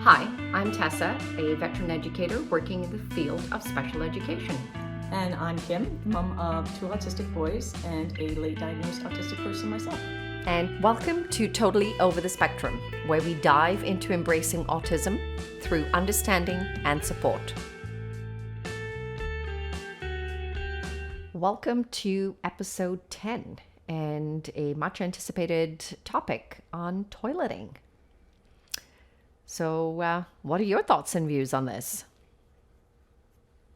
Hi, I'm Tessa, a veteran educator working in the field of special education. And I'm Kim, mom of 2 autistic boys and a late diagnosed autistic person myself. And welcome to Totally Over the Spectrum, where we dive into embracing autism through understanding and support. Welcome to episode 10 and a much anticipated topic on toileting. So, what are your thoughts and views on this?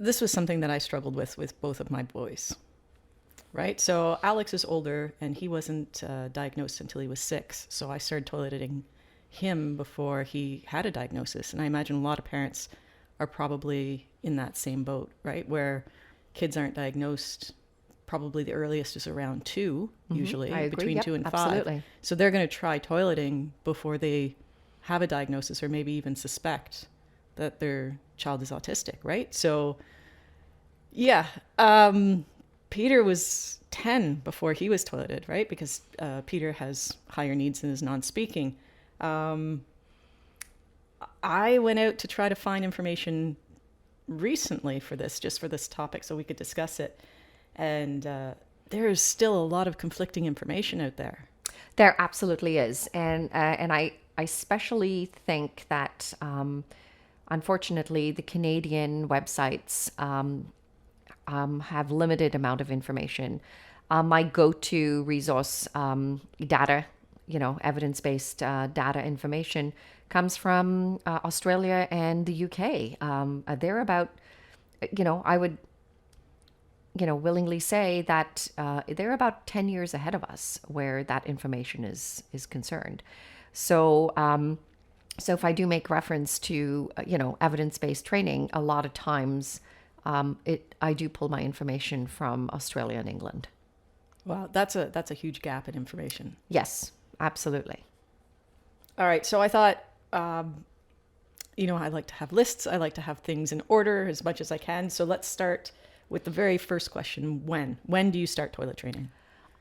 This was something that I struggled with both of my boys, right? So Alex is older and he wasn't diagnosed until he was 6. So I started toileting him before he had a diagnosis. And I imagine a lot of parents are probably in that same boat, right? Where kids aren't diagnosed. Probably the earliest is around 2, usually, I agree. between Yep, 2 and 5. absolutely. So they're going to try toileting before they have a diagnosis or maybe even suspect that their child is autistic, right? So, yeah, Peter was 10 before he was toileted, right? Because Peter has higher needs and is non-speaking. I went out to try to find information recently for this, just for this topic, so we could discuss it. And there is still a lot of conflicting information out there. There absolutely is. And I especially think that, unfortunately, the Canadian websites have limited amount of information. My go-to resource data, evidence-based data information comes from Australia and the UK. They're about, I would, willingly say that they're about 10 years ahead of us where that information is concerned. So, so if I do make reference to, evidence-based training, a lot of times I do pull my information from Australia and England. Wow, that's a huge gap in information. Yes, absolutely. All right, so I thought, I like to have lists. I like to have things in order as much as I can. So let's start with the very first question. When do you start toilet training?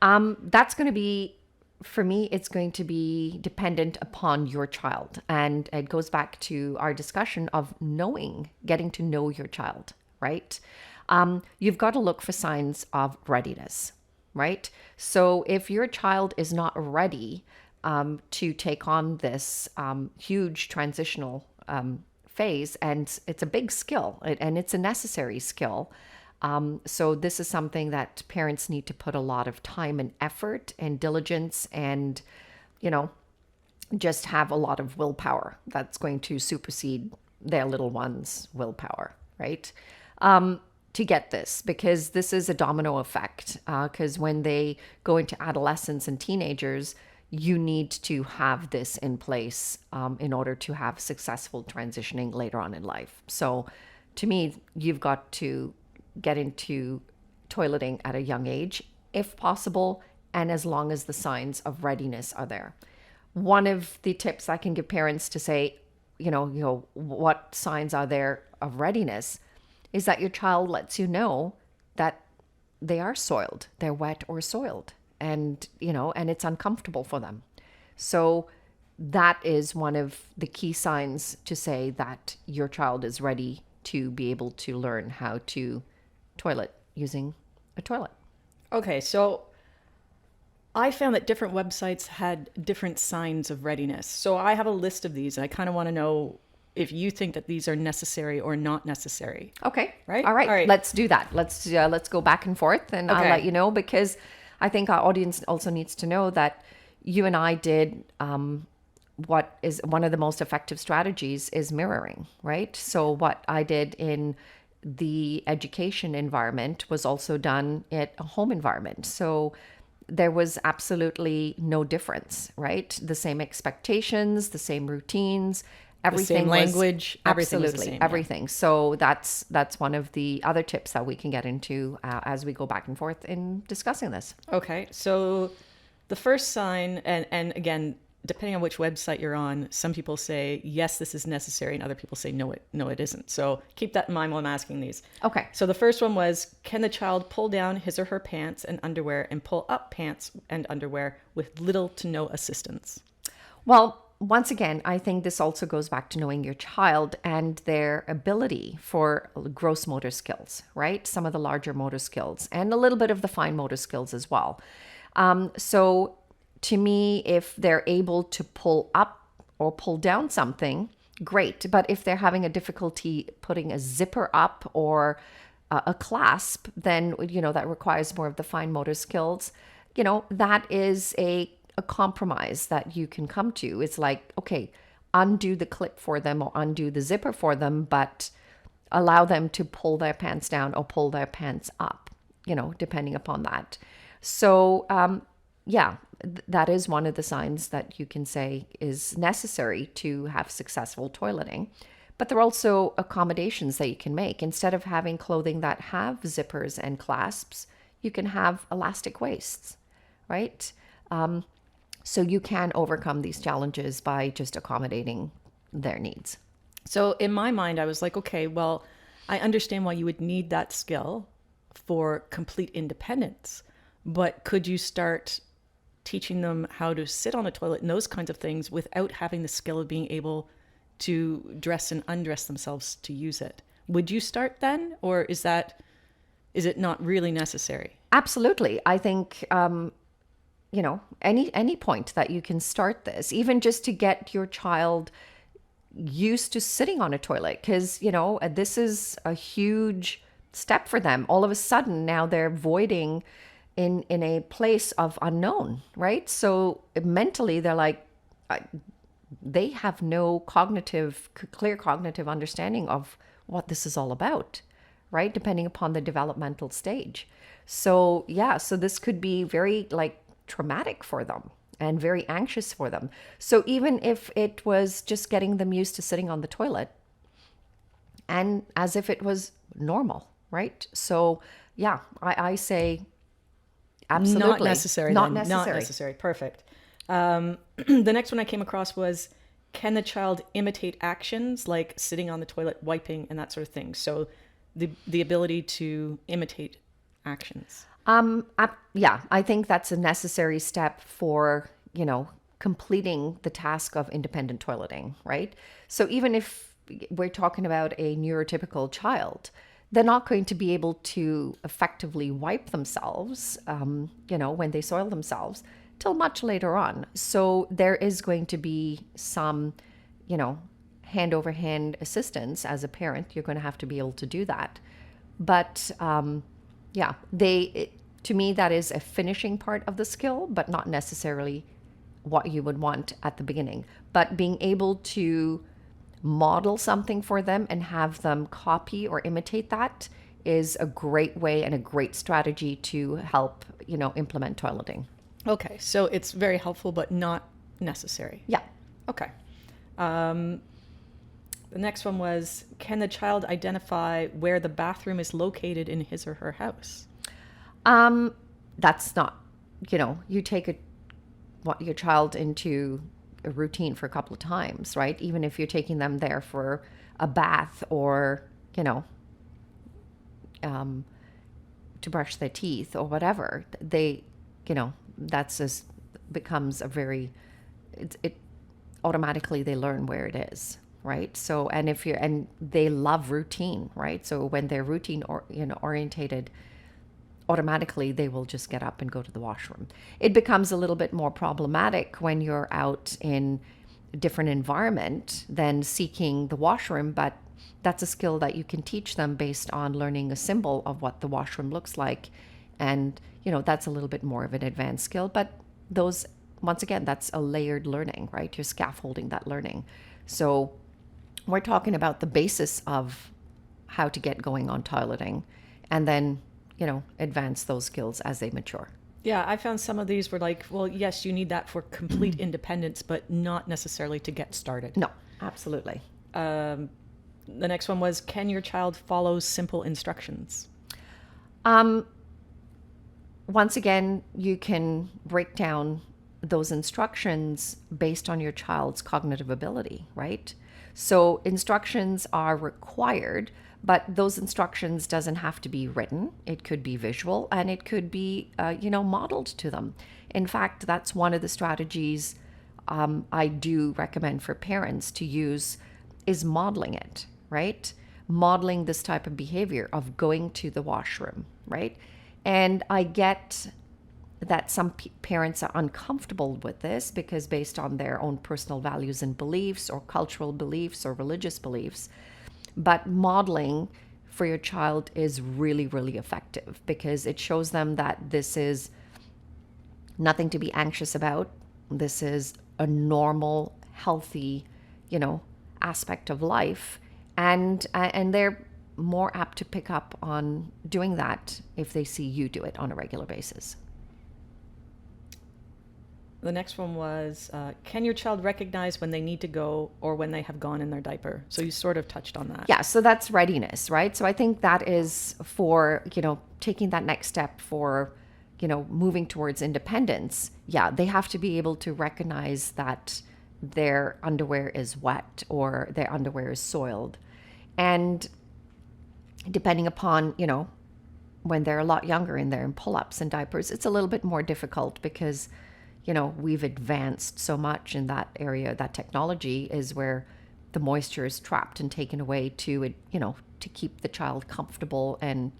That's going to be, for me, it's going to be dependent upon your child. And it goes back to our discussion of getting to know your child, right? You've got to look for signs of readiness, right? So if your child is not ready to take on this huge transitional phase, and it's a big skill and it's a necessary skill, so this is something that parents need to put a lot of time and effort and diligence and, just have a lot of willpower that's going to supersede their little one's willpower, right? To get this, because this is a domino effect, because when they go into adolescence and teenagers, you need to have this in place in order to have successful transitioning later on in life. So to me, you've got to get into toileting at a young age, if possible, and as long as the signs of readiness are there. One of the tips I can give parents to say, what signs are there of readiness is that your child lets you know that they are soiled, they're wet or soiled, and it's uncomfortable for them. So that is one of the key signs to say that your child is ready to be able to learn how to toilet using a toilet. Okay, so I found that different websites had different signs of readiness. So I have a list of these, and I kind of want to know if you think that these are necessary or not necessary. Okay. Right? All right. All right. Let's do that. Let's go back and forth, and I'll let you know, because I think our audience also needs to know that you and I did what is one of the most effective strategies is mirroring, right? So what I did in the education environment was also done at a home environment. So there was absolutely no difference, right? The same expectations, the same routines, everything, the same language, everything was the same, everything. Yeah. So that's one of the other tips that we can get into as we go back and forth in discussing this. Okay, so the first sign, and again, depending on which website you're on, some people say, yes, this is necessary, and other people say, no, it isn't. So keep that in mind while I'm asking these. Okay. So the first one was, can the child pull down his or her pants and underwear and pull up pants and underwear with little to no assistance? Well, once again, I think this also goes back to knowing your child and their ability for gross motor skills, right? Some of the larger motor skills and a little bit of the fine motor skills as well. So to me, if they're able to pull up or pull down something, great. But if they're having a difficulty putting a zipper up or a clasp, then, that requires more of the fine motor skills. That is a compromise that you can come to. It's like, okay, undo the clip for them or undo the zipper for them, but allow them to pull their pants down or pull their pants up, depending upon that. So, that is one of the signs that you can say is necessary to have successful toileting. But there are also accommodations that you can make. Instead of having clothing that have zippers and clasps, you can have elastic waists, right? So you can overcome these challenges by just accommodating their needs. So in my mind, I was like, okay, well, I understand why you would need that skill for complete independence, but could you start teaching them how to sit on a toilet and those kinds of things without having the skill of being able to dress and undress themselves to use it? Would you start then, or is it not really necessary? Absolutely. I think any point that you can start this, even just to get your child used to sitting on a toilet, because this is a huge step for them. All of a sudden now they're voiding in a place of unknown, right? So mentally they're like, they have no clear cognitive understanding of what this is all about, right? Depending upon the developmental stage. So so this could be very traumatic for them and very anxious for them. So even if it was just getting them used to sitting on the toilet and as if it was normal, right? So I say absolutely. Not necessary. Not then. necessary. Not necessary. Perfect. The next one I came across was, can the child imitate actions like sitting on the toilet, wiping, and that sort of thing? So the ability to imitate actions. I think that's a necessary step for, completing the task of independent toileting, right? So even if we're talking about a neurotypical child, they're not going to be able to effectively wipe themselves, when they soil themselves till much later on. So there is going to be some, hand over hand assistance as a parent. You're going to have to be able to do that. But to me, that is a finishing part of the skill, but not necessarily what you would want at the beginning. But being able to model something for them and have them copy or imitate that is a great way and a great strategy to help, implement toileting. Okay, so it's very helpful, but not necessary. Yeah. Okay. The next one was, can the child identify where the bathroom is located in his or her house? That's not, you take your child into a routine for a couple of times, right? Even if you're taking them there for a bath or, to brush their teeth or whatever, they, that's just becomes a very, it automatically they learn where it is, right? So, and they love routine, right? So when they're routine or, orientated, automatically they will just get up and go to the washroom. It becomes a little bit more problematic when you're out in a different environment than seeking the washroom, but that's a skill that you can teach them based on learning a symbol of what the washroom looks like. And, that's a little bit more of an advanced skill, but those, once again, that's a layered learning, right? You're scaffolding that learning. So we're talking about the basis of how to get going on toileting and then, advance those skills as they mature. Yeah, I found some of these were like, well, yes, you need that for complete independence, but not necessarily to get started. No, absolutely. The next one was, can your child follow simple instructions? Once again, you can break down those instructions based on your child's cognitive ability, right? So instructions are required, but those instructions doesn't have to be written. It could be visual and it could be, modeled to them. In fact, that's one of the strategies I do recommend for parents to use is modeling it, right? Modeling this type of behavior of going to the washroom, right? And I get that some parents are uncomfortable with this because based on their own personal values and beliefs or cultural beliefs or religious beliefs. But modeling for your child is really, really effective because it shows them that this is nothing to be anxious about. This is a normal, healthy, aspect of life, and they're more apt to pick up on doing that if they see you do it on a regular basis. The next one was, can your child recognize when they need to go or when they have gone in their diaper? So you sort of touched on that. Yeah, so that's readiness, right? So I think that is for, taking that next step for, moving towards independence. Yeah, they have to be able to recognize that their underwear is wet or their underwear is soiled. And depending upon, when they're a lot younger and they're in pull-ups and diapers, it's a little bit more difficult because we've advanced so much in that area. That technology is where the moisture is trapped and taken away to keep the child comfortable and,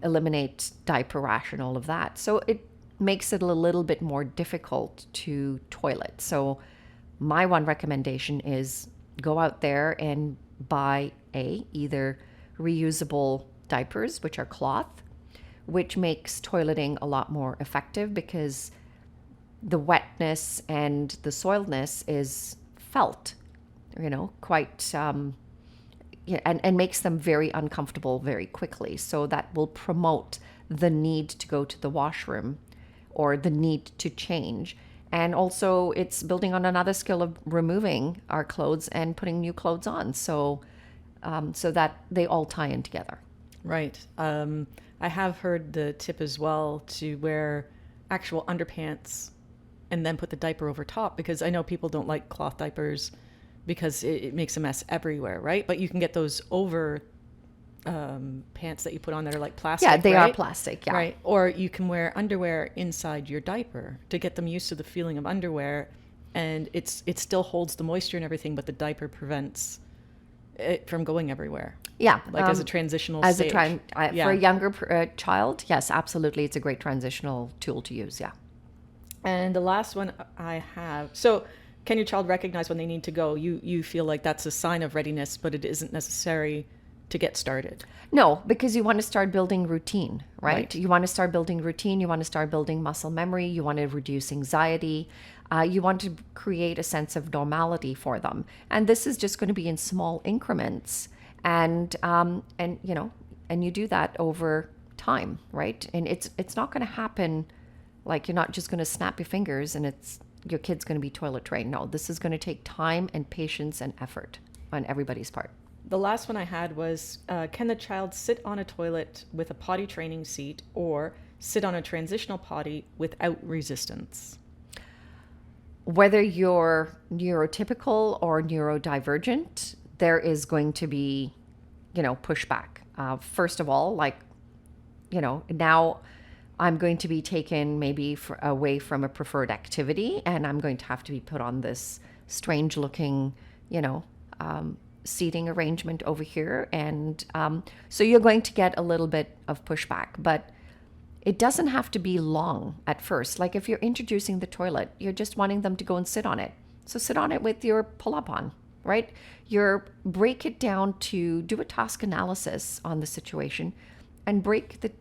eliminate diaper rash and all of that. So it makes it a little bit more difficult to toilet. So my one recommendation is go out there and buy either reusable diapers, which are cloth, which makes toileting a lot more effective because the wetness and the soiledness is felt, quite, and makes them very uncomfortable very quickly. So that will promote the need to go to the washroom or the need to change. And also it's building on another skill of removing our clothes and putting new clothes on. So that they all tie in together. Right. I have heard the tip as well to wear actual underpants and then put the diaper over top, because I know people don't like cloth diapers because it makes a mess everywhere, right? But you can get those over pants that you put on that are like plastic. Yeah, they right? are plastic, yeah. Right. Or you can wear underwear inside your diaper to get them used to the feeling of underwear, and it still holds the moisture and everything, but the diaper prevents it from going everywhere. Yeah. Like as a transitional stage. For a younger child, yes, absolutely. It's a great transitional tool to use, yeah. And the last one I have, so can your child recognize when they need to go? You feel like that's a sign of readiness, but it isn't necessary to get started. No, because you want to start building routine, right? Right. You want to start building routine. You want to start building muscle memory. You want to reduce anxiety. You want to create a sense of normality for them. And this is just going to be in small increments. And you do that over time, right? And it's not going to happen like you're not just going to snap your fingers and your kid's going to be toilet trained. No, this is going to take time and patience and effort on everybody's part. The last one I had was, can the child sit on a toilet with a potty training seat or sit on a transitional potty without resistance? Whether you're neurotypical or neurodivergent, there is going to be, pushback. First of all, now I'm going to be taken maybe away from a preferred activity, and I'm going to have to be put on this strange looking, seating arrangement over here. And so you're going to get a little bit of pushback, but it doesn't have to be long at first. Like if you're introducing the toilet, you're just wanting them to go and sit on it. So sit on it with your pull-up on, right? Break it down to do a task analysis on the situation and break the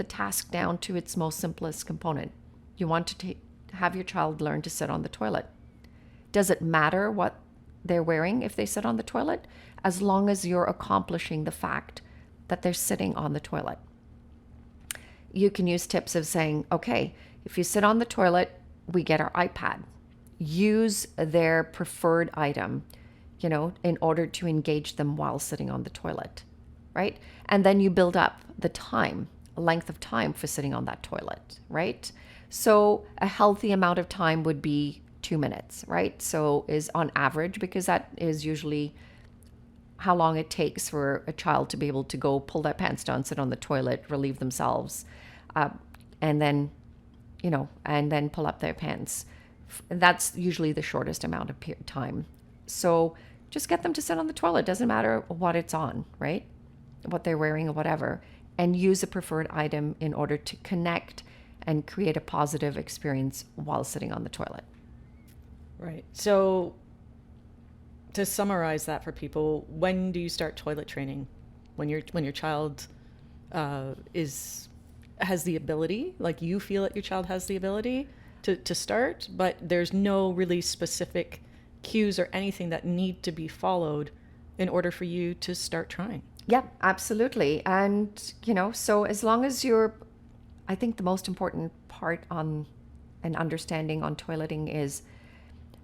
task down to its most simplest component. You want to have your child learn to sit on the toilet. Does it matter what they're wearing if they sit on the toilet? As long as you're accomplishing the fact that they're sitting on the toilet. You can use tips of saying, okay, if you sit on the toilet, we get our iPad. Use their preferred item, in order to engage them while sitting on the toilet, right? And then you build up the length of time for sitting on that toilet, right? So a healthy amount of time would be 2 minutes, right? So is on average, because that is usually how long it takes for a child to be able to go pull their pants down, sit on the toilet, relieve themselves, and then pull up their pants That's usually the shortest amount of time. So just get them to sit on the toilet. Doesn't matter what it's on, right? What they're wearing or whatever. And use a preferred item in order to connect and create a positive experience while sitting on the toilet. Right. So to summarize that for people, when do you start toilet training? When your child has the ability, like you feel that your child has the ability to start, but there's no really specific cues or anything that need to be followed in order for you to start trying. Yeah, absolutely. And, so as long as I think the most important part on an understanding on toileting is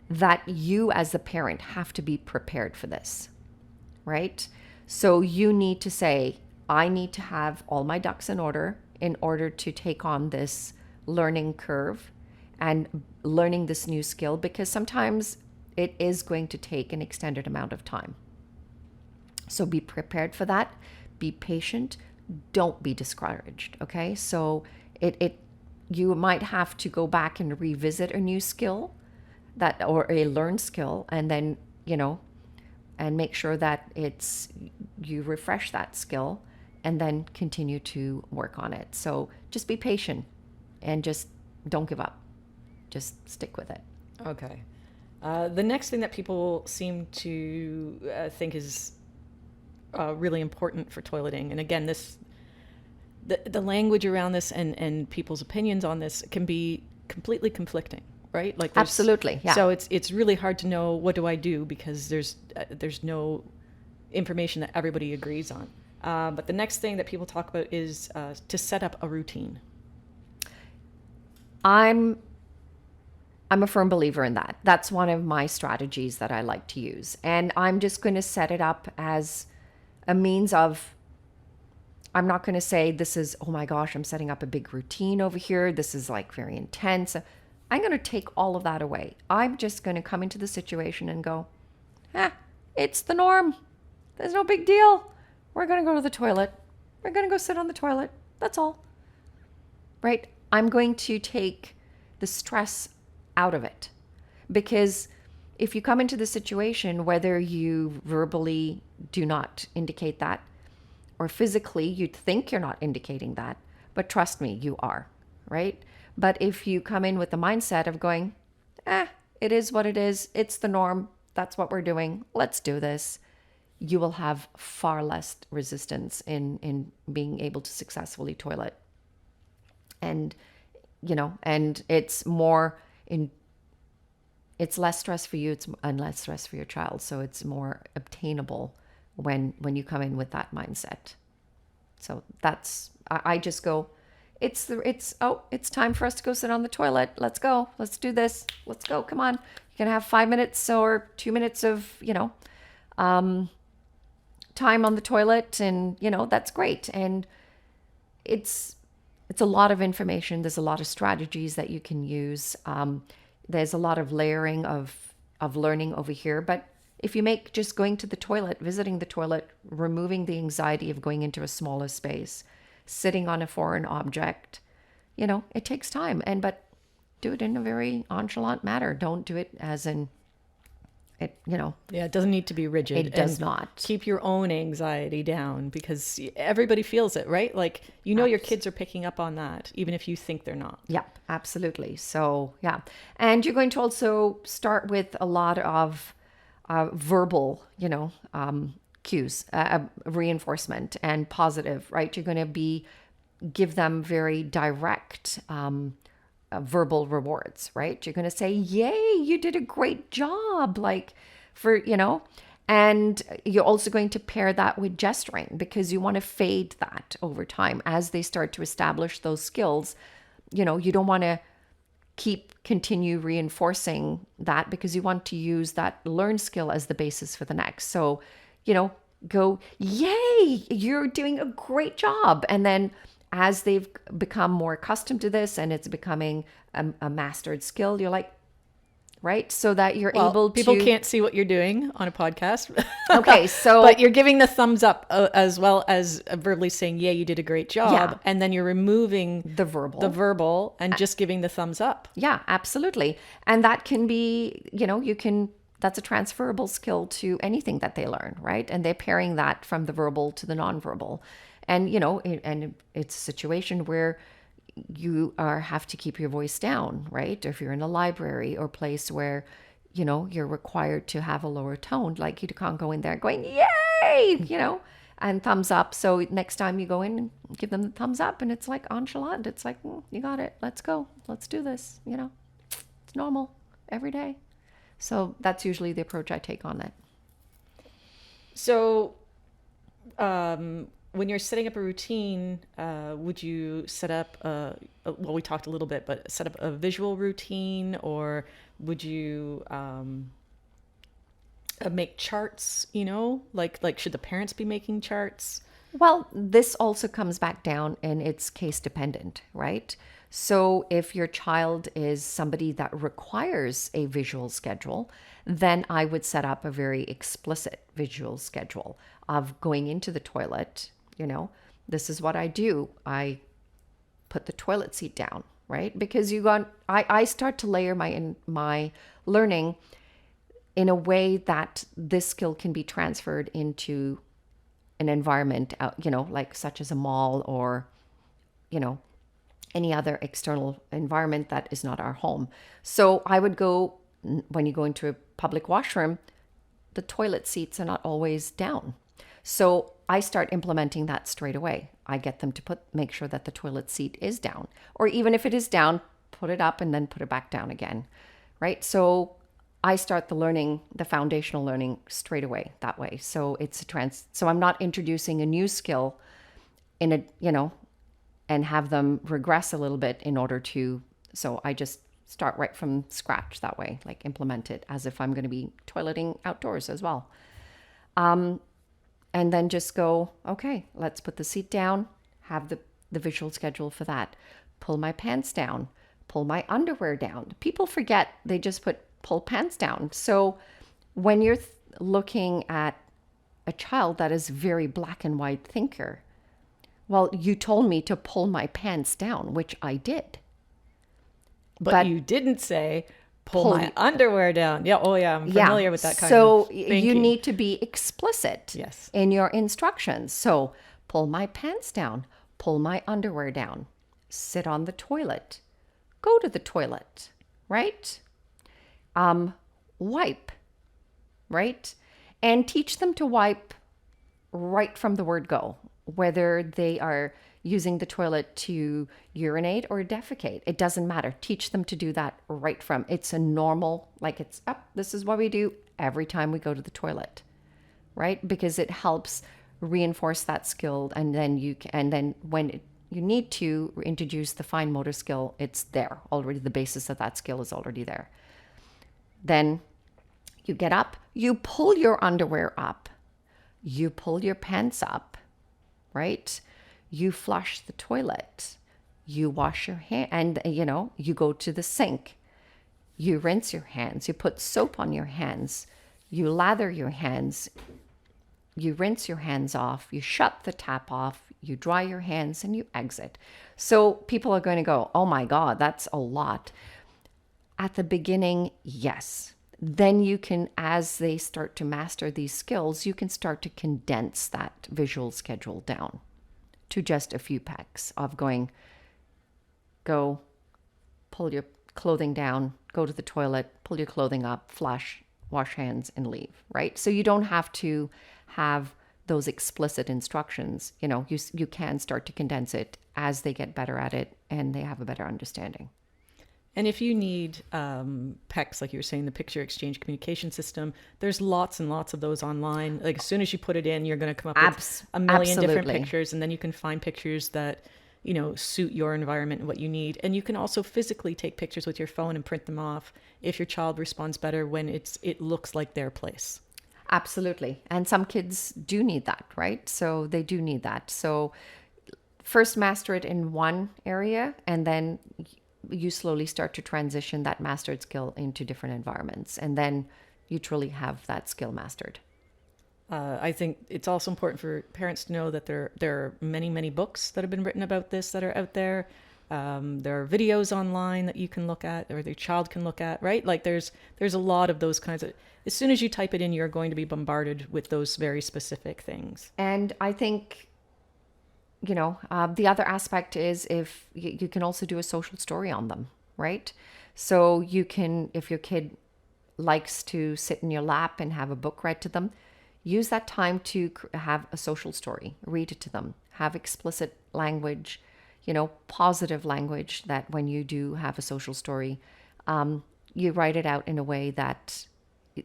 that you as the parent have to be prepared for this, right? So you need to say, I need to have all my ducks in order to take on this learning curve and learning this new skill, because sometimes it is going to take an extended amount of time. So be prepared for that. Be patient. Don't be discouraged. Okay. So you might have to go back and revisit a new skill or a learned skill, and then, and make sure that you refresh that skill and then continue to work on it. So just be patient and just don't give up. Just stick with it. Okay. The next thing that people seem to think is really important for toileting, and again, the language around this and people's opinions on this can be completely conflicting, right? Like absolutely, yeah. So it's really hard to know what do I do, because there's no information that everybody agrees on. But the next thing that people talk about is to set up a routine. I'm a firm believer in that. That's one of my strategies that I like to use. And I'm just going to set it up as a means of, I'm not going to say this is, oh my gosh, I'm setting up a big routine over here. This is like very intense. I'm going to take all of that away. I'm just going to come into the situation and go, it's the norm. There's no big deal. We're going to go to the toilet. We're going to go sit on the toilet. That's all. Right? I'm going to take the stress out of it, because if you come into the situation, whether you verbally do not indicate that or physically you'd think you're not indicating that, but trust me, you are, right? But if you come in with the mindset of going, it is what it is, it's the norm, that's what we're doing, let's do this, you will have far less resistance in being able to successfully toilet. And and it's less stress for you, and less stress for your child. So it's more obtainable when you come in with that mindset. So I just go, it's time for us to go sit on the toilet. Let's go. Let's do this. Let's go. Come on. You can have 5 minutes or 2 minutes of, time on the toilet, and, that's great. And it's a lot of information. There's a lot of strategies that you can use. There's a lot of layering of learning over here. But if you make just going to the toilet, visiting the toilet, removing the anxiety of going into a smaller space, sitting on a foreign object, it takes time. But do it in a very nonchalant manner. Don't do it as in it, Yeah, it doesn't need to be rigid. It does not. Keep your own anxiety down, because everybody feels it, right? Like, your kids are picking up on that, even if you think they're not. Yeah, absolutely. So, yeah. And you're going to also start with a lot of verbal, cues, reinforcement and positive, right? You're going to give them very direct verbal rewards, right? You're going to say, yay, you did a great job, and you're also going to pair that with gesturing, because you want to fade that over time as they start to establish those skills. You don't want to continue reinforcing that, because you want to use that learned skill as the basis for the next. So, go, yay, you're doing a great job. And then as they've become more accustomed to this and it's becoming a mastered skill, you're like, right? So that you're Well, able people to. can't see what you're doing on a podcast. Okay, so but you're giving the thumbs up as well as verbally saying, yeah, you did a great job. yeah, And then you're removing the verbal. the verbal and just giving the thumbs up. Yeah, absolutely. And that can be, that's a transferable skill to anything that they learn, right? And they're pairing that from the verbal to the nonverbal. And, and it's a situation where you have to keep your voice down, right? Or if you're in a library or place where, you're required to have a lower tone, like you can't go in there going, yay, and thumbs up. So next time you go in and give them the thumbs up, and it's like nonchalant. It's like, you got it. Let's go. Let's do this. It's normal every day. So that's usually the approach I take on it. So, when you're setting up a routine, would you set up well, we talked a little bit, but set up a visual routine, or would you make charts, like should the parents be making charts? Well, this also comes back down and it's case dependent, right? So if your child is somebody that requires a visual schedule, then I would set up a very explicit visual schedule of going into the toilet. This is what I do. I put the toilet seat down, right? Because I start to layer my learning in a way that this skill can be transferred into an environment, like such as a mall or, any other external environment that is not our home. So I would go, when you go into a public washroom, the toilet seats are not always down. So I start implementing that straight away. I get them to make sure that the toilet seat is down, or even if it is down, put it up and then put it back down again, right? So I start the foundational learning straight away that way. So so I'm not introducing a new skill and have them regress a little bit so I just start right from scratch that way, like implement it as if I'm going to be toileting outdoors as well. And then just go, okay, let's put the seat down, have the visual schedule for that. Pull my pants down, pull my underwear down. People forget they just pull pants down. So when you're looking at a child that is very black and white thinker, well, you told me to pull my pants down, which I did. But you didn't say pull my underwear down. Yeah. Oh, yeah. I'm familiar with that kind so of. So you need to be explicit Yes. in your instructions. So pull my pants down, pull my underwear down, sit on the toilet, go to the toilet, right? Wipe, right? And teach them to wipe right from the word go, whether they are using the toilet to urinate or defecate. It doesn't matter. Teach them to do that right from. It's a normal, like it's up. This is what we do every time we go to the toilet, right? Because it helps reinforce that skill. And then when you need to introduce the fine motor skill, it's there already. The basis of that skill is already there. Then you get up, you pull your underwear up, you pull your pants up, right? You flush the toilet, you wash your hand, and you go to the sink, you rinse your hands, you put soap on your hands, you lather your hands, you rinse your hands off, you shut the tap off, you dry your hands, and you exit. So people are going to go, oh my God, that's a lot. At the beginning, yes. Then you can, as they start to master these skills, you can start to condense that visual schedule down to just a few pecks of go, pull your clothing down, go to the toilet, pull your clothing up, flush, wash hands, and leave, right? So you don't have to have those explicit instructions. You can start to condense it as they get better at it and they have a better understanding. And if you need PECs, like you were saying, the picture exchange communication system, there's lots and lots of those online. Like as soon as you put it in, you're going to come up with a million different pictures, and then you can find pictures that suit your environment and what you need. And you can also physically take pictures with your phone and print them off if your child responds better when it looks like their place. Absolutely. And some kids do need that, right? So they do need that. So first master it in one area and then you slowly start to transition that mastered skill into different environments. And then you truly have that skill mastered. I think it's also important for parents to know that there are many, many books that have been written about this that are out there. There are videos online that you can look at, or their child can look at, right? Like there's a lot of those kinds of. As soon as you type it in, you're going to be bombarded with those very specific things. And I think, the other aspect is if you can also do a social story on them, right? So you can, if your kid likes to sit in your lap and have a book read to them, use that time to have a social story, read it to them, have explicit language, positive language, that when you do have a social story, you write it out in a way that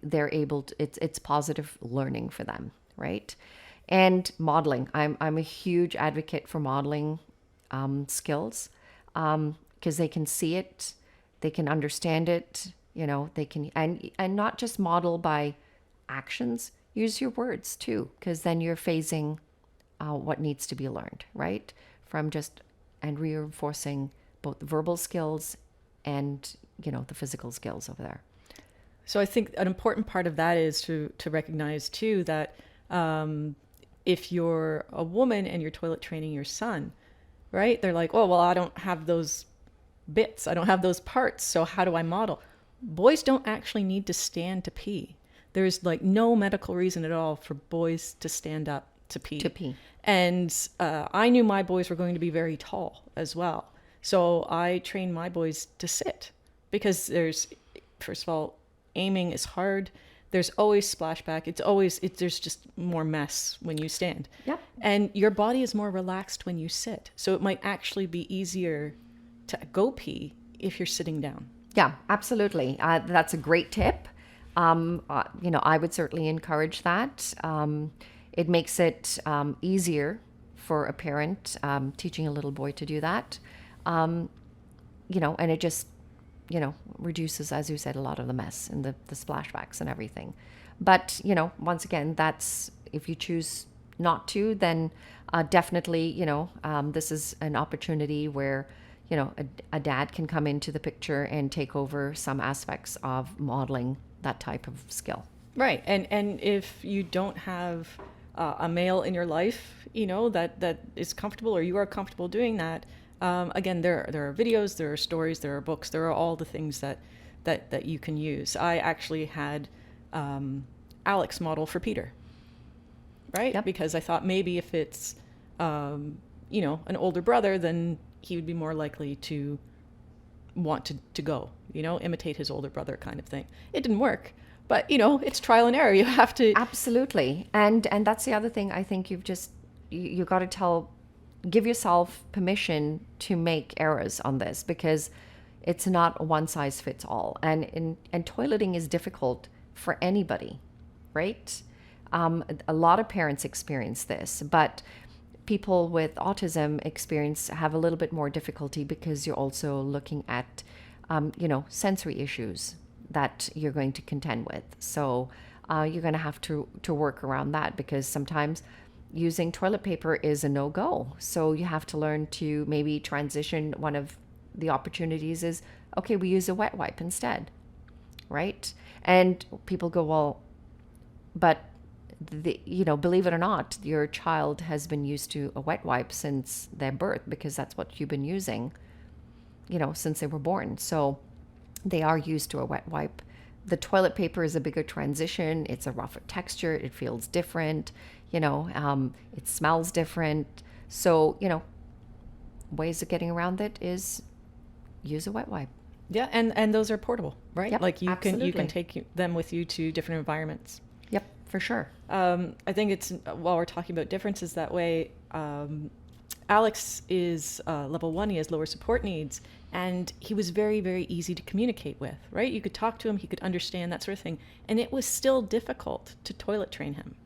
they're able to, it's positive learning for them, right? And modeling. I'm a huge advocate for modeling skills, because they can see it, they can understand it, they can, and not just model by actions, use your words too, because then you're phasing what needs to be learned, right? From just, and reinforcing both the verbal skills and, the physical skills over there. So I think an important part of that is to recognize too that if you're a woman and you're toilet training your son, right? They're like, oh, well, I don't have those bits. I don't have those parts. So how do I model? Boys don't actually need to stand to pee. There's like no medical reason at all for boys to stand up to pee. To pee. And I knew my boys were going to be very tall as well. So I trained my boys to sit because first of all, aiming is hard. There's always splashback. There's just more mess when you stand. Yep. And your body is more relaxed when you sit. So it might actually be easier to go pee if you're sitting down. Yeah, absolutely. That's a great tip. I would certainly encourage that. It makes it easier for a parent teaching a little boy to do that. And it just, reduces, as you said, a lot of the mess and the splashbacks and everything. But, once again, that's, if you choose not to, then definitely, this is an opportunity where, a dad can come into the picture and take over some aspects of modeling that type of skill. Right. And if you don't have a male in your life, that is comfortable, or you are comfortable doing that, again, there are videos, there are stories, there are books, there are all the things that you can use. I actually had Alex model for Peter, right? Yep. Because I thought maybe if it's, an older brother, then he would be more likely to want to go, imitate his older brother kind of thing. It didn't work, but it's trial and error. You have to. Absolutely. And that's the other thing. I think you got to give yourself permission to make errors on this, because it's not a one size fits all. And toileting is difficult for anybody, right? A lot of parents experience this, but people with autism have a little bit more difficulty, because you're also looking at, sensory issues that you're going to contend with. So you're going to have to work around that, because sometimes using toilet paper is a no-go. So you have to learn to maybe transition. One of the opportunities is, okay, we use a wet wipe instead, right? And people go, well, but believe it or not, your child has been used to a wet wipe since their birth, because that's what you've been using, since they were born. So they are used to a wet wipe. The toilet paper is a bigger transition. It's a rougher texture. It feels different. It smells different. So, ways of getting around it is use a wet wipe. Yeah, and those are portable, right? Yep, like you absolutely. can take them with you to different environments. Yep, for sure. I think it's, while we're talking about differences that way, Alex is level 1. He has lower support needs, and he was very, very easy to communicate with, right? You could talk to him, he could understand, that sort of thing. And it was still difficult to toilet train him,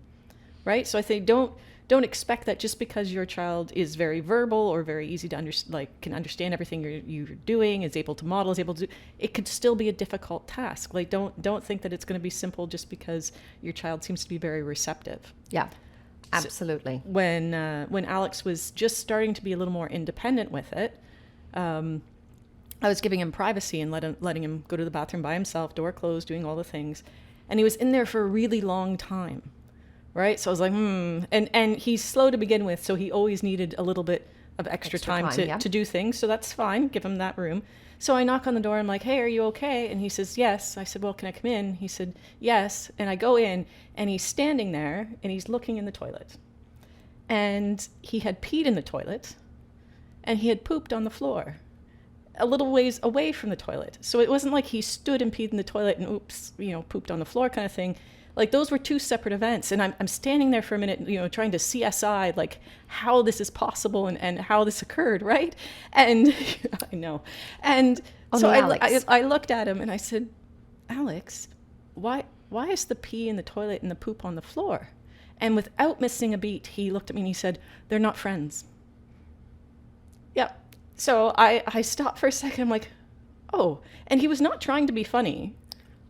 right? So I think don't expect that just because your child is very verbal or very easy to can understand everything you're doing, is able to model, is able to do, it could still be a difficult task. Like don't think that it's going to be simple just because your child seems to be very receptive. Yeah, absolutely. So when Alex was just starting to be a little more independent with it, I was giving him privacy and letting him go to the bathroom by himself, door closed, doing all the things. And he was in there for a really long time, right? So I was like, And he's slow to begin with, so he always needed a little bit of extra time yeah. to do things. So that's fine. Give him that room. So I knock on the door. I'm like, hey, are you okay? And he says, yes. I said, well, can I come in? He said, yes. And I go in, and he's standing there, and he's looking in the toilet. And he had peed in the toilet, and he had pooped on the floor a little ways away from the toilet. So it wasn't like he stood and peed in the toilet and oops, pooped on the floor kind of thing. Like those were two separate events. And I'm standing there for a minute, trying to CSI like how this is possible and how this occurred, right? And I know. And so I looked at him and I said, Alex, why is the pee in the toilet and the poop on the floor? And without missing a beat, he looked at me and he said, they're not friends. Yeah. So I stopped for a second. I'm like, oh. And he was not trying to be funny.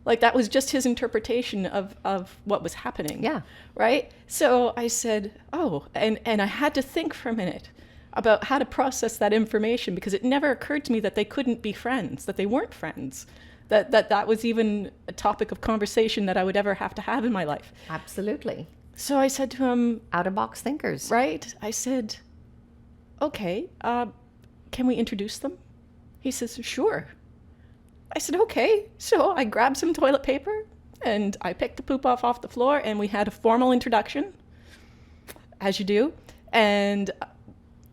Like that was just his interpretation of what was happening. Yeah. Right? So I said, oh. And I had to think for a minute about how to process that information because it never occurred to me that they couldn't be friends, that they weren't friends, that was even a topic of conversation that I would ever have to have in my life. Absolutely. So I said to him, out-of-box thinkers. Right? I said, okay, can we introduce them? He says, sure. I said, okay. So I grabbed some toilet paper and I picked the poop off the floor and we had a formal introduction, as you do. And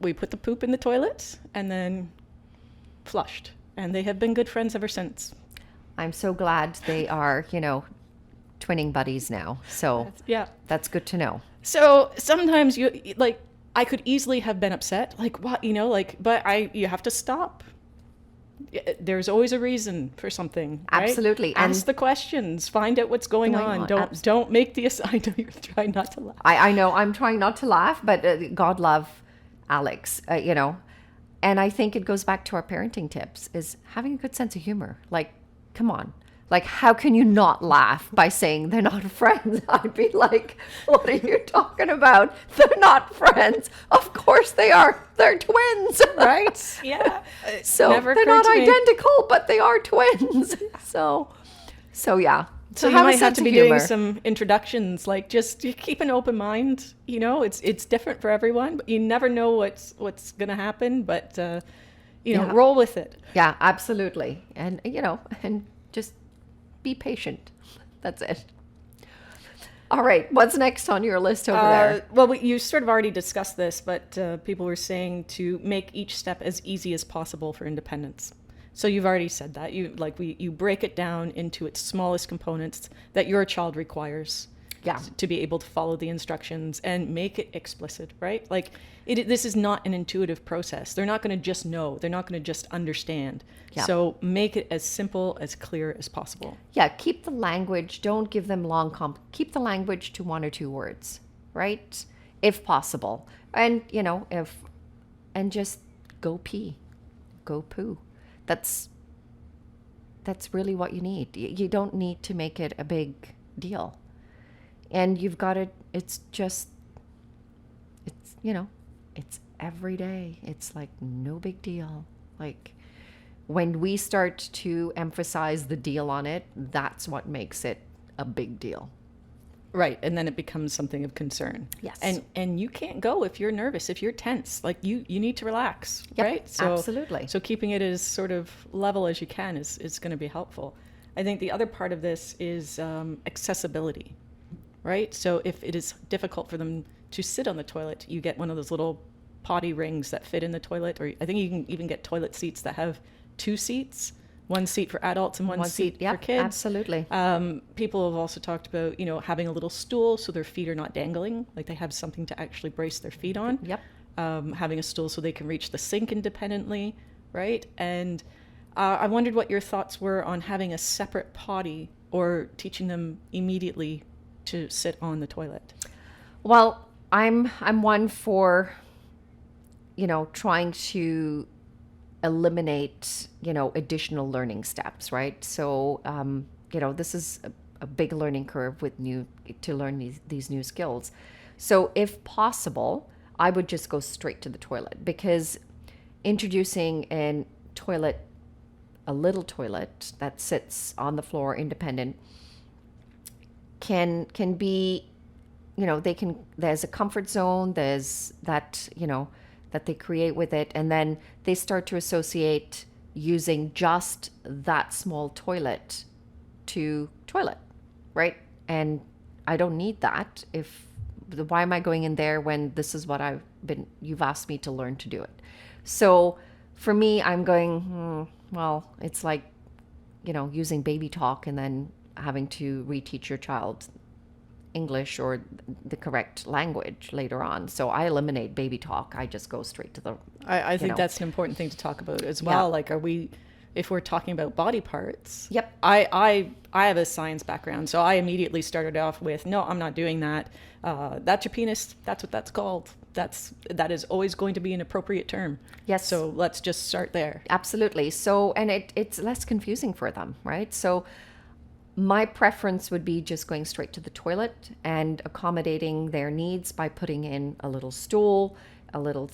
we put the poop in the toilet and then flushed. And they have been good friends ever since. I'm so glad they are, twinning buddies now. So that's good to know. So sometimes I could easily have been upset, like what, but you have to stop. There's always a reason for something. Right? Absolutely. Ask the questions, find out what's going on. Don't make the I know you're trying not to laugh. I know I'm trying not to laugh, but God love Alex, and I think it goes back to our parenting tips is having a good sense of humor. Like, come on. Like, how can you not laugh by saying they're not friends? I'd be like, what are you talking about? They're not friends. Of course they are. They're twins. Right? Yeah. So they're not identical, but they are twins. So yeah. So you might have to be doing some introductions, like just keep an open mind. It's different for everyone, but you never know what's going to happen, but, roll with it. Yeah, absolutely. And, and just be patient. That's it. All right. What's next on your list over there? Well, you sort of already discussed this, but people were saying to make each step as easy as possible for independence. So you've already said that. You break it down into its smallest components that your child requires to be able to follow the instructions and make it explicit, right? Like this is not an intuitive process. They're not going to just know. They're not going to just understand. Yeah. So make it as simple, as clear as possible. Yeah, keep the language. Don't give them keep the language to 1 or 2 words, right? If possible. And, and just go pee, go poo. That's really what you need. You don't need to make it a big deal. And you've got to, it's every day. It's like no big deal. Like when we start to emphasize the deal on it, that's what makes it a big deal. Right. And then it becomes something of concern. Yes. And you can't go if you're nervous, if you're tense. Like you need to relax. Yep, right? So, absolutely. So keeping it as sort of level as you can is going to be helpful. I think the other part of this is accessibility. Right? So if it is difficult for them to sit on the toilet, you get one of those little potty rings that fit in the toilet, or I think you can even get toilet seats that have 2 seats, 1 seat for adults and one seat for kids. Absolutely. People have also talked about, having a little stool so their feet are not dangling, like they have something to actually brace their feet on. Yep. Having a stool so they can reach the sink independently, right? And I wondered what your thoughts were on having a separate potty or teaching them immediately to sit on the toilet. Well, I'm one for, trying to eliminate, additional learning steps, right? So, this is a big learning curve to learn these new skills. So if possible, I would just go straight to the toilet because introducing a toilet a little toilet that sits on the floor independent can be, they can, there's a comfort zone, there's that, that they create with it, and then they start to associate using just that small toilet to toilet, right? And I don't need that. If why am I going in there when this is what you've asked me to learn to do it? So for me, I'm going, well, it's like, using baby talk and then having to reteach your child English or the correct language later on. So I eliminate baby talk. I just go straight to the. I think that's an important thing to talk about as well. Like, if we're talking about body parts? Yep. I have a science background, so I immediately started off with, no, I'm not doing that. That's your penis. That's what that's called. That is always going to be an appropriate term. Yes. So let's just start there. Absolutely. So, and it's less confusing for them, right? So my preference would be just going straight to the toilet and accommodating their needs by putting in a little stool, a little,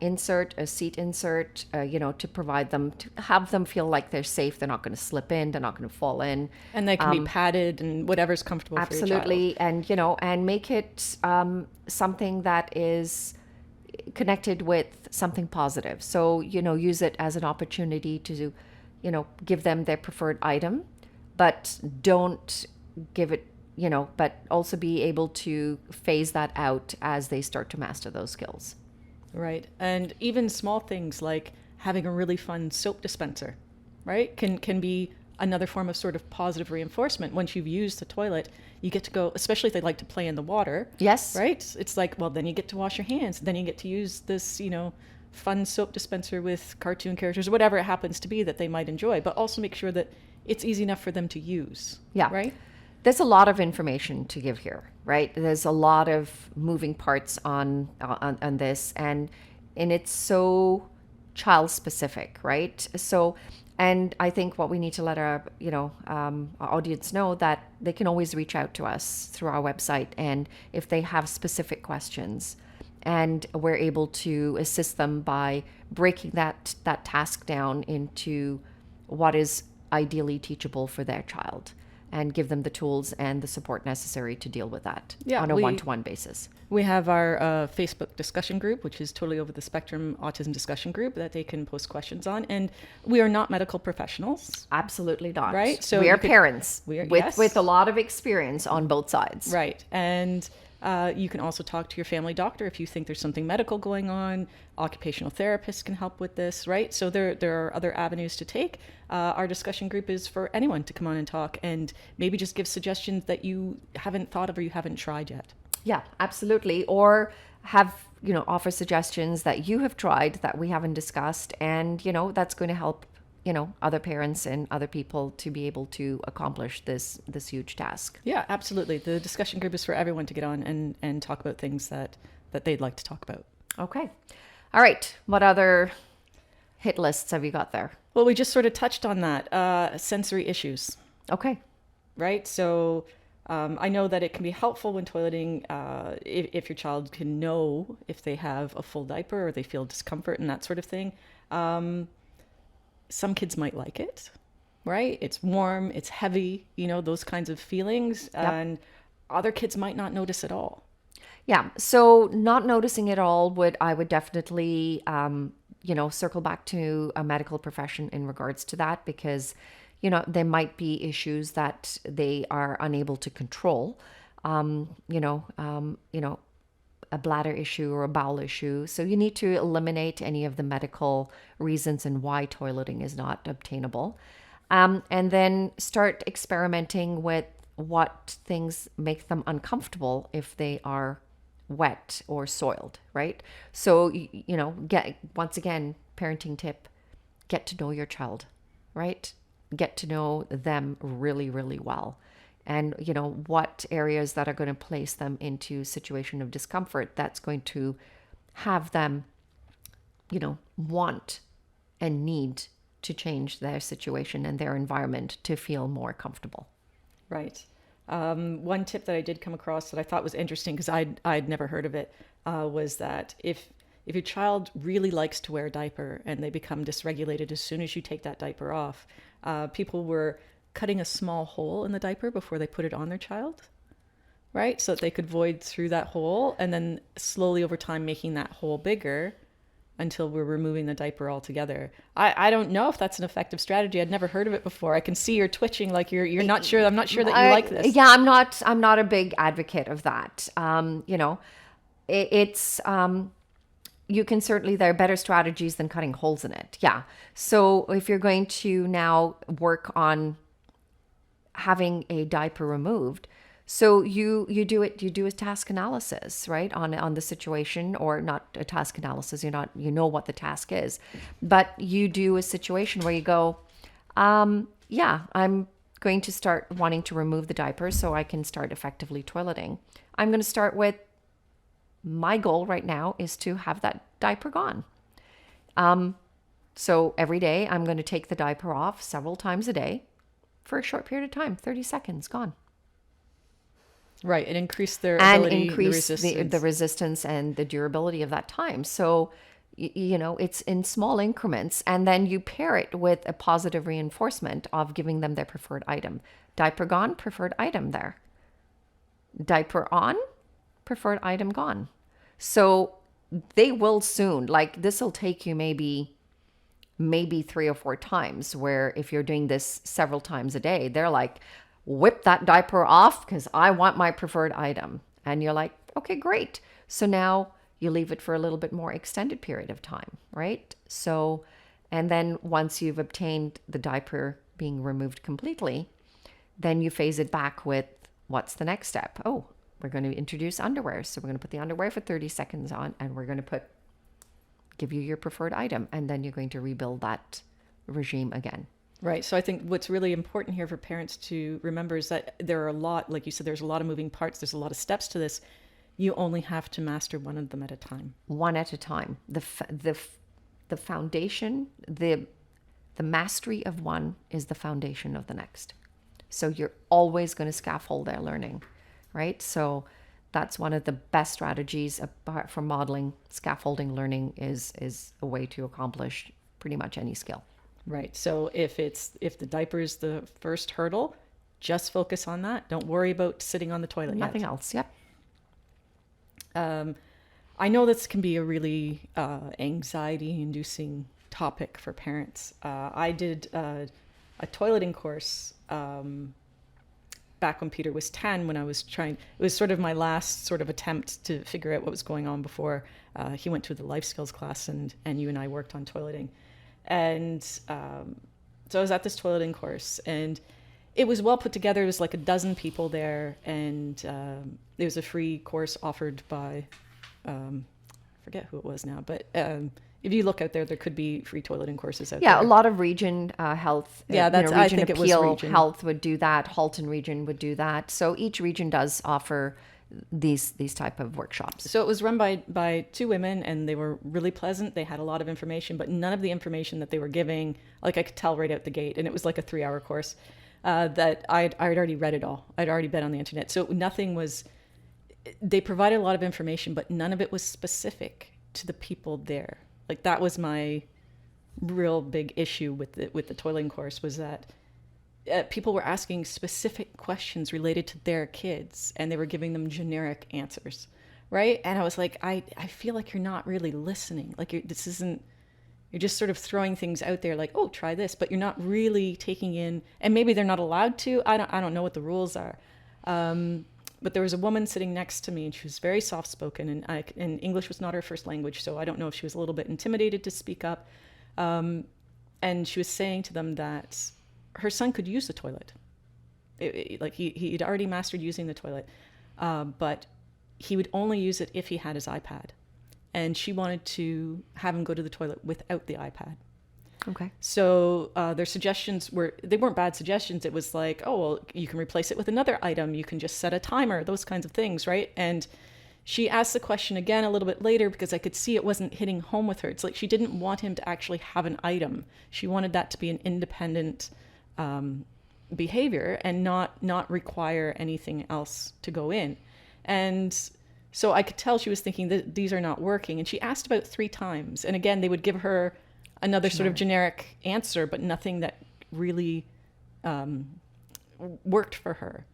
insert, a seat insert, to provide them, to have them feel like they're safe. They're not going to slip in. They're not going to fall in. And they can be padded and whatever's comfortable for your child. Absolutely. And, and make it something that is connected with something positive. So, use it as an opportunity to, give them their preferred item, but don't give it, but also be able to phase that out as they start to master those skills. Right. And even small things like having a really fun soap dispenser, right, can be another form of sort of positive reinforcement. Once you've used the toilet, you get to go, especially if they like to play in the water. Yes. Right? It's like, well, then you get to wash your hands. Then you get to use this, fun soap dispenser with cartoon characters, or whatever it happens to be that they might enjoy, but also make sure that it's easy enough for them to use. Yeah. Right? There's a lot of information to give here, right? There's a lot of moving parts on this, and it's so child specific, right? So, and I think what we need to let our audience know that they can always reach out to us through our website, and if they have specific questions, and we're able to assist them by breaking that task down into what is ideally teachable for their child, and give them the tools and the support necessary to deal with that on a one-to-one basis. We have our Facebook discussion group, which is Totally Over the Spectrum Autism Discussion Group, that they can post questions on. And we are not medical professionals. Absolutely not. Right? So we are parents with a lot of experience on both sides. Right. And you can also talk to your family doctor if you think there's something medical going on. Occupational therapists can help with this, right? So there are other avenues to take. Our discussion group is for anyone to come on and talk and maybe just give suggestions that you haven't thought of or you haven't tried yet. Yeah, absolutely. Or have, offer suggestions that you have tried that we haven't discussed. And, that's going to help, other parents and other people to be able to accomplish this huge task. Yeah, absolutely. The discussion group is for everyone to get on and talk about things that they'd like to talk about. Okay. All right. What other hit lists have you got there? Well, we just sort of touched on that. Sensory issues. Okay. Right? So I know that it can be helpful when toileting if your child can know if they have a full diaper or they feel discomfort and that sort of thing. Some kids might like it, right? It's warm, it's heavy, those kinds of feelings. Yep. And other kids might not notice at all. Yeah. So not noticing it all I would definitely, circle back to a medical profession in regards to that, because, there might be issues that they are unable to control, a bladder issue or a bowel issue. So you need to eliminate any of the medical reasons and why toileting is not obtainable. And then start experimenting with what things make them uncomfortable if they are wet or soiled, right? So, once again, parenting tip, get to know your child, right? Get to know them really, really well. And, what areas that are going to place them into a situation of discomfort that's going to have them, want and need to change their situation and their environment to feel more comfortable. Right. One tip that I did come across that I thought was interesting, because I'd never heard of it, was that if if your child really likes to wear a diaper and they become dysregulated as soon as you take that diaper off, people were cutting a small hole in the diaper before they put it on their child, right? So that they could void through that hole, and then slowly over time making that hole bigger until we're removing the diaper altogether. I don't know if that's an effective strategy. I'd never heard of it before. I can see you're twitching like you're not sure. I'm not sure that you like this. Yeah, I'm not a big advocate of that. You know, it's you can certainly, there are better strategies than cutting holes in it. Yeah. So if you're going to now work on having a diaper removed, so you do a task analysis, right, on the situation, or not a task analysis, you know what the task is, but you do a situation where you go, yeah, I'm going to start wanting to remove the diaper so I can start effectively toileting. I'm going to start with, my goal right now is to have that diaper gone. So every day I'm going to take the diaper off several times a day for a short period of time, 30 seconds, gone. Right, and increase their And ability, increase the resistance. the resistance and the durability of that time. So, you know, it's in small increments, and then you pair it with a positive reinforcement of giving them their preferred item. Diaper gone, preferred item there. Diaper on, preferred item gone. So they will soon, like, this will take you maybe 3 or 4 times, where if you're doing this several times a day, they're like, whip that diaper off because I want my preferred item. And you're like, okay, great. So now you leave it for a little bit more extended period of time, right? So, and then once you've obtained the diaper being removed completely, then you phase it back with, what's the next step? Oh, we're going to introduce underwear. So we're going to put the underwear for 30 seconds on, and we're going to give you your preferred item. And then you're going to rebuild that regime again. Right. So I think what's really important here for parents to remember is that there are a lot, like you said, there's a lot of moving parts. There's a lot of steps to this. You only have to master one of them at a time. One at a time. The foundation, the mastery of one is the foundation of the next. So you're always going to scaffold their learning, right? So that's one of the best strategies apart from modeling. Scaffolding learning is a way to accomplish pretty much any skill. Right. So if the diaper is the first hurdle, just focus on that. Don't worry about sitting on the toilet. Nothing else. Yep. I know this can be a really anxiety-inducing topic for parents. I did a toileting course back when Peter was 10, when I was trying. It was sort of my last sort of attempt to figure out what was going on before he went to the life skills class, and you and I worked on toileting. And so I was at this toileting course, and it was well put together. There was like a dozen people there, and it was a free course offered by, I forget who it was now, but if you look out there, there could be free toileting courses out there. Yeah, a lot of region health. Yeah, that's, region I think it was appeal region. Health would do that. Halton region would do that. So each region does offer these type of workshops. So it was run by 2 women, and they were really pleasant. They had a lot of information, but none of the information that they were giving, like I could tell right out the gate, and it was like a 3-hour course, that I'd already read it all. I'd already been on the internet. So nothing was, they provided a lot of information, but none of it was specific to the people there. Like that was my real big issue with the toiling course, was that people were asking specific questions related to their kids, and they were giving them generic answers, right? And I was like, I feel like you're not really listening. Like you're just sort of throwing things out there, like, oh, try this, but you're not really taking in. And maybe they're not allowed to. I don't know what the rules are. But there was a woman sitting next to me, and she was very soft spoken, and English was not her first language, so I don't know if she was a little bit intimidated to speak up. And she was saying to them that her son could use the toilet. Like he'd already mastered using the toilet, but he would only use it if he had his iPad. And she wanted to have him go to the toilet without the iPad. Okay. So their suggestions they weren't bad suggestions. It was like, oh, well, you can replace it with another item. You can just set a timer, those kinds of things, right? And she asked the question again a little bit later, because I could see it wasn't hitting home with her. It's like she didn't want him to actually have an item. She wanted that to be an independent behavior and not require anything else to go in. And So I could tell she was thinking that these are not working. And she asked about 3 times. And again, they would give her another sort of generic answer, but nothing that really worked for her.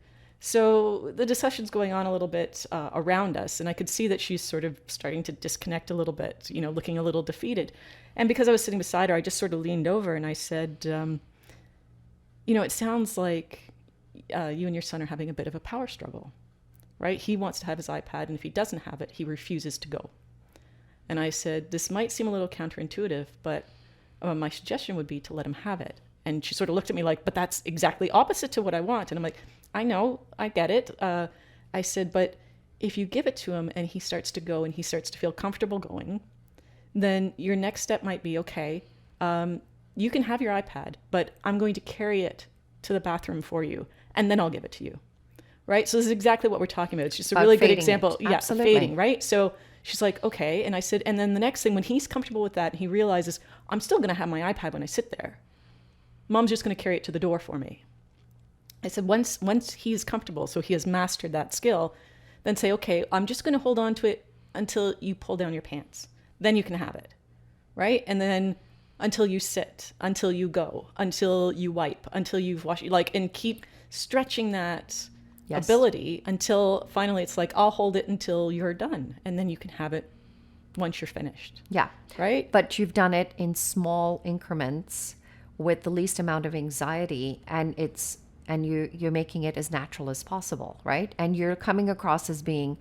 So the discussion's going on a little bit around us, and I could see that she's sort of starting to disconnect a little bit, looking a little defeated. And because I was sitting beside her, I just sort of leaned over and I said, it sounds like you and your son are having a bit of a power struggle, right? He wants to have his iPad, and if he doesn't have it, he refuses to go. And I said, this might seem a little counterintuitive, but my suggestion would be to let him have it. And she sort of looked at me like, but that's exactly opposite to what I want. And I'm like, I know, I get it. I said, but if you give it to him and he starts to go and he starts to feel comfortable going, then your next step might be, okay, you can have your iPad, but I'm going to carry it to the bathroom for you, and then I'll give it to you. Right? So this is exactly what we're talking about. It's just a really good example. Yeah, fading, right? So she's like, okay. And I said, and then the next thing, when he's comfortable with that and he realizes, I'm still going to have my iPad when I sit there, Mom's just going to carry it to the door for me. I said, once he's comfortable, so he has mastered that skill, then say, okay, I'm just going to hold on to it until you pull down your pants. Then you can have it, right? And then until you sit, until you go, until you wipe, until you've washed, and keep stretching that ability until finally it's like, I'll hold it until you're done. And then you can have it once you're finished. Yeah. Right? But you've done it in small increments with the least amount of anxiety, and you're making it as natural as possible, right? And you're coming across as being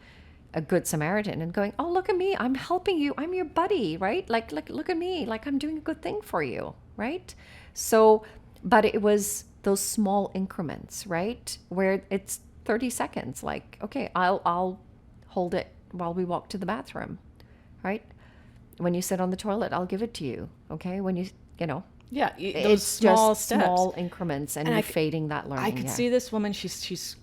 a good Samaritan and going, oh, look at me, I'm helping you, I'm your buddy, right? Like look at me, like I'm doing a good thing for you, right? So, but it was those small increments, right? Where it's 30 seconds, like, okay, I'll hold it while we walk to the bathroom, right? When you sit on the toilet, I'll give it to you, okay? When yeah, those it's small just steps. small increments, and you're fading that learning. I could see this woman, she's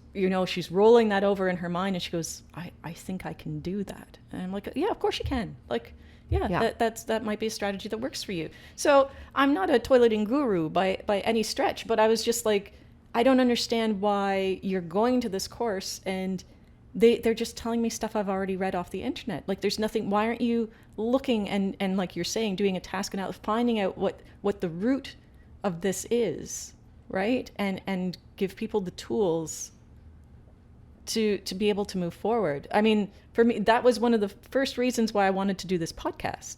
rolling that over in her mind, and she goes, I think I can do that. And I'm like, yeah, of course you can. Like, yeah. That might be a strategy that works for you. So I'm not a toileting guru by any stretch, but I was just like, I don't understand why you're going to this course and they're just telling me stuff I've already read off the internet. Like, there's nothing. Why aren't you looking and like you're saying, doing a task and finding out what the root of this is, right? And give people the tools to be able to move forward. I mean, for me, that was one of the first reasons why I wanted to do this podcast,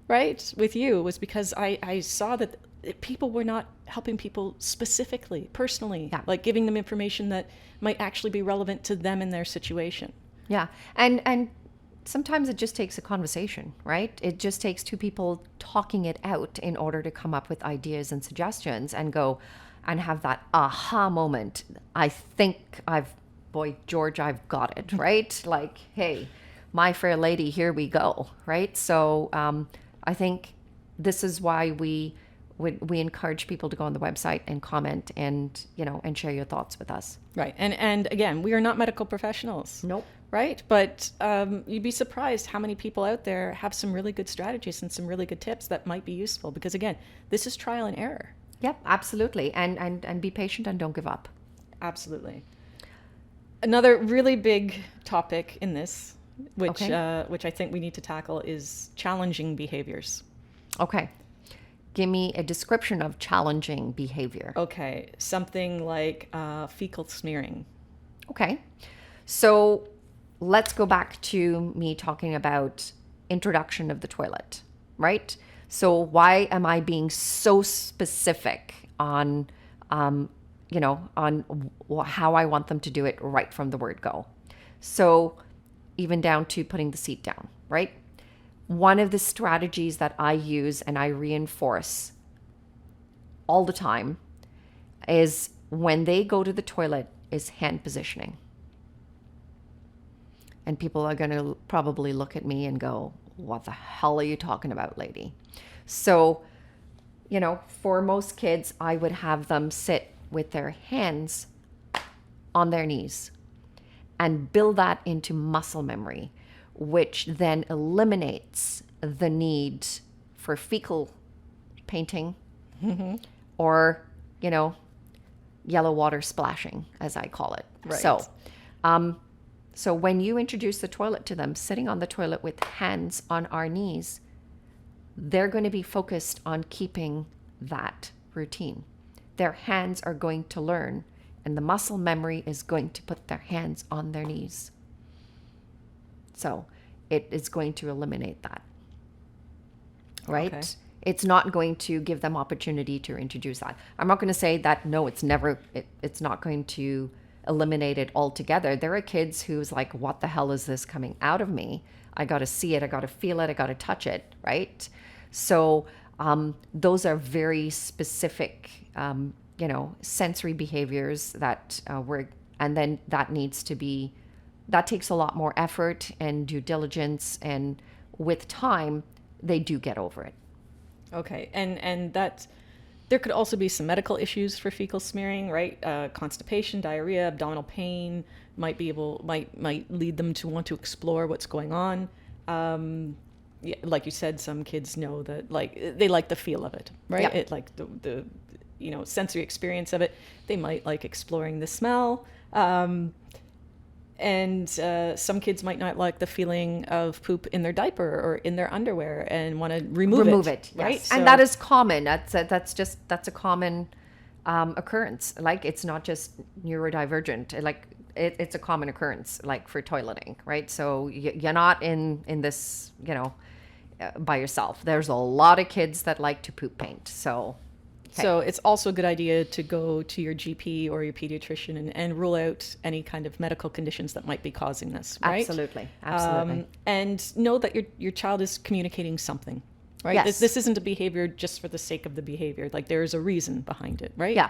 right, with you, was because I saw that people were not helping people specifically, personally, like giving them information that might actually be relevant to them in their situation. Yeah. And sometimes it just takes a conversation, right? It just takes two people talking it out in order to come up with ideas and suggestions and go and have that aha moment. I think boy, George, I've got it, right? Like, hey, my fair lady, here we go, right? So I think this is why we encourage people to go on the website and comment and share your thoughts with us. Right. And again, we are not medical professionals. Nope. Right. But you'd be surprised how many people out there have some really good strategies and some really good tips that might be useful, because again, this is trial and error. Yep, absolutely. And be patient and don't give up. Absolutely. Another really big topic in this, which I think we need to tackle, is challenging behaviors. Okay. Give me a description of challenging behavior. Okay. Something like fecal smearing. Okay. So let's go back to me talking about introduction of the toilet, right? So why am I being so specific on, on how I want them to do it right from the word go? So even down to putting the seat down, right? One of the strategies that I use and I reinforce all the time is when they go to the toilet is hand positioning. And people are going to probably look at me and go, what the hell are you talking about, lady? So, for most kids, I would have them sit with their hands on their knees and build that into muscle memory, which then eliminates the need for fecal painting or, yellow water splashing, as I call it. Right. So So when you introduce the toilet to them, sitting on the toilet with hands on our knees, they're going to be focused on keeping that routine. Their hands are going to learn, and the muscle memory is going to put their hands on their knees. So it is going to eliminate that, right? Okay. It's not going to give them opportunity to introduce that. I'm not going to say that, no, it's not going to eliminate it altogether. There are kids who's like, what the hell is this coming out of me? I got to see it. I got to feel it. I got to touch it, right? So those are very specific, sensory behaviors that and then that takes a lot more effort and due diligence, and with time, they do get over it. Okay, and that there could also be some medical issues for fecal smearing, right? Constipation, diarrhea, abdominal pain might lead them to want to explore what's going on. Yeah, like you said, some kids know that they like the feel of it, right? Yeah. It like the sensory experience of it. They might like exploring the smell. And some kids might not like the feeling of poop in their diaper or in their underwear and want to remove it. Yes. Right? And that is common. That's a common occurrence. Like, it's not just neurodivergent. It's a common occurrence, like for toileting, right? So you're not in this, by yourself. There's a lot of kids that like to poop paint. So. Okay. So it's also a good idea to go to your GP or your pediatrician and rule out any kind of medical conditions that might be causing this, right? Absolutely. And know that your child is communicating something, right? Yes. This isn't a behavior just for the sake of the behavior. Like, there is a reason behind it, right? Yeah.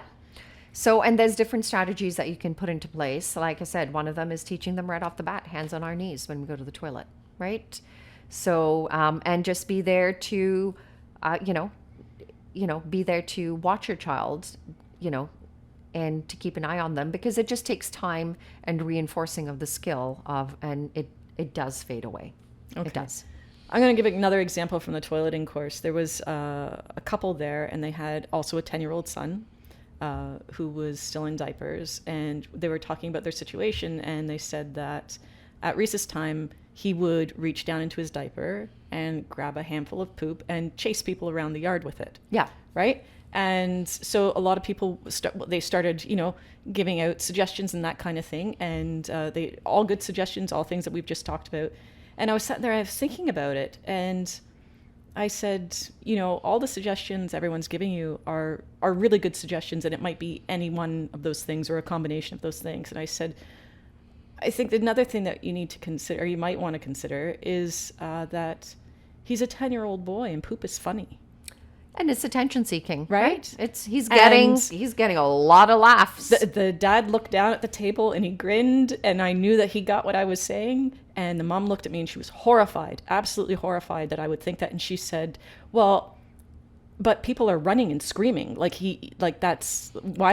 So, and there's different strategies that you can put into place. Like I said, one of them is teaching them right off the bat, hands on our knees when we go to the toilet, right? So, and just be there to, be there to watch your child, and to keep an eye on them, because it just takes time and reinforcing of the skill and it does fade away. Okay. It does. I'm going to give another example from the toileting course. There was a couple there, and they had also a 10-year-old son who was still in diapers, and they were talking about their situation, and they said that at recess time, he would reach down into his diaper and grab a handful of poop and chase people around the yard with it. Yeah. Right? And so a lot of people started, giving out suggestions and that kind of thing. And they all good suggestions, all things that we've just talked about. And I was sitting there, I was thinking about it, and I said, all the suggestions everyone's giving you are really good suggestions, and it might be any one of those things or a combination of those things. And I said, I think another thing that you need to consider, or you might want to consider, is that he's a 10-year-old boy and poop is funny. And it's attention seeking, right? He's getting a lot of laughs. The dad looked down at the table and he grinned, and I knew that he got what I was saying. And the mom looked at me and she was horrified, absolutely horrified that I would think that. And she said, "Well, but people are running and screaming. Why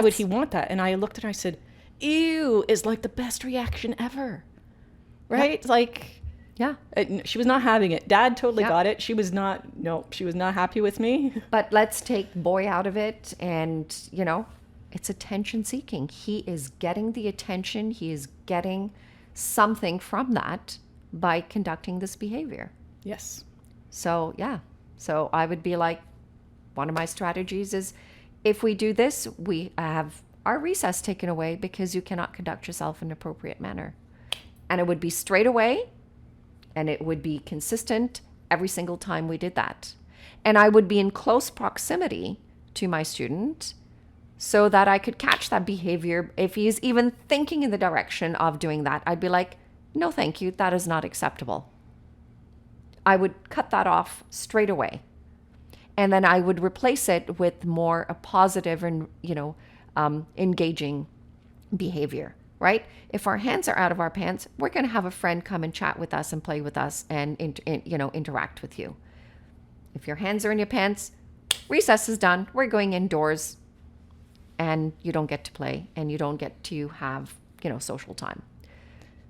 would he want that?" And I looked at her, I said, "Ew," is like the best reaction ever, right? Yeah. Like, yeah, she was not having it. Dad totally got it. She was not happy with me. But let's take boy out of it, and it's attention seeking. He is getting the attention. He is getting something from that by conducting this behavior. Yes. So yeah. So I would be like, one of my strategies is, if we do this, we have our recess taken away because you cannot conduct yourself in an appropriate manner. And it would be straight away, and it would be consistent every single time we did that. And I would be in close proximity to my student so that I could catch that behavior. If he's even thinking in the direction of doing that, I'd be like, "No, thank you. That is not acceptable." I would cut that off straight away. And then I would replace it with more a positive and, engaging behavior, right? If our hands are out of our pants, we're going to have a friend come and chat with us and play with us and, interact with you. If your hands are in your pants, recess is done. We're going indoors, and you don't get to play, and you don't get to have, social time.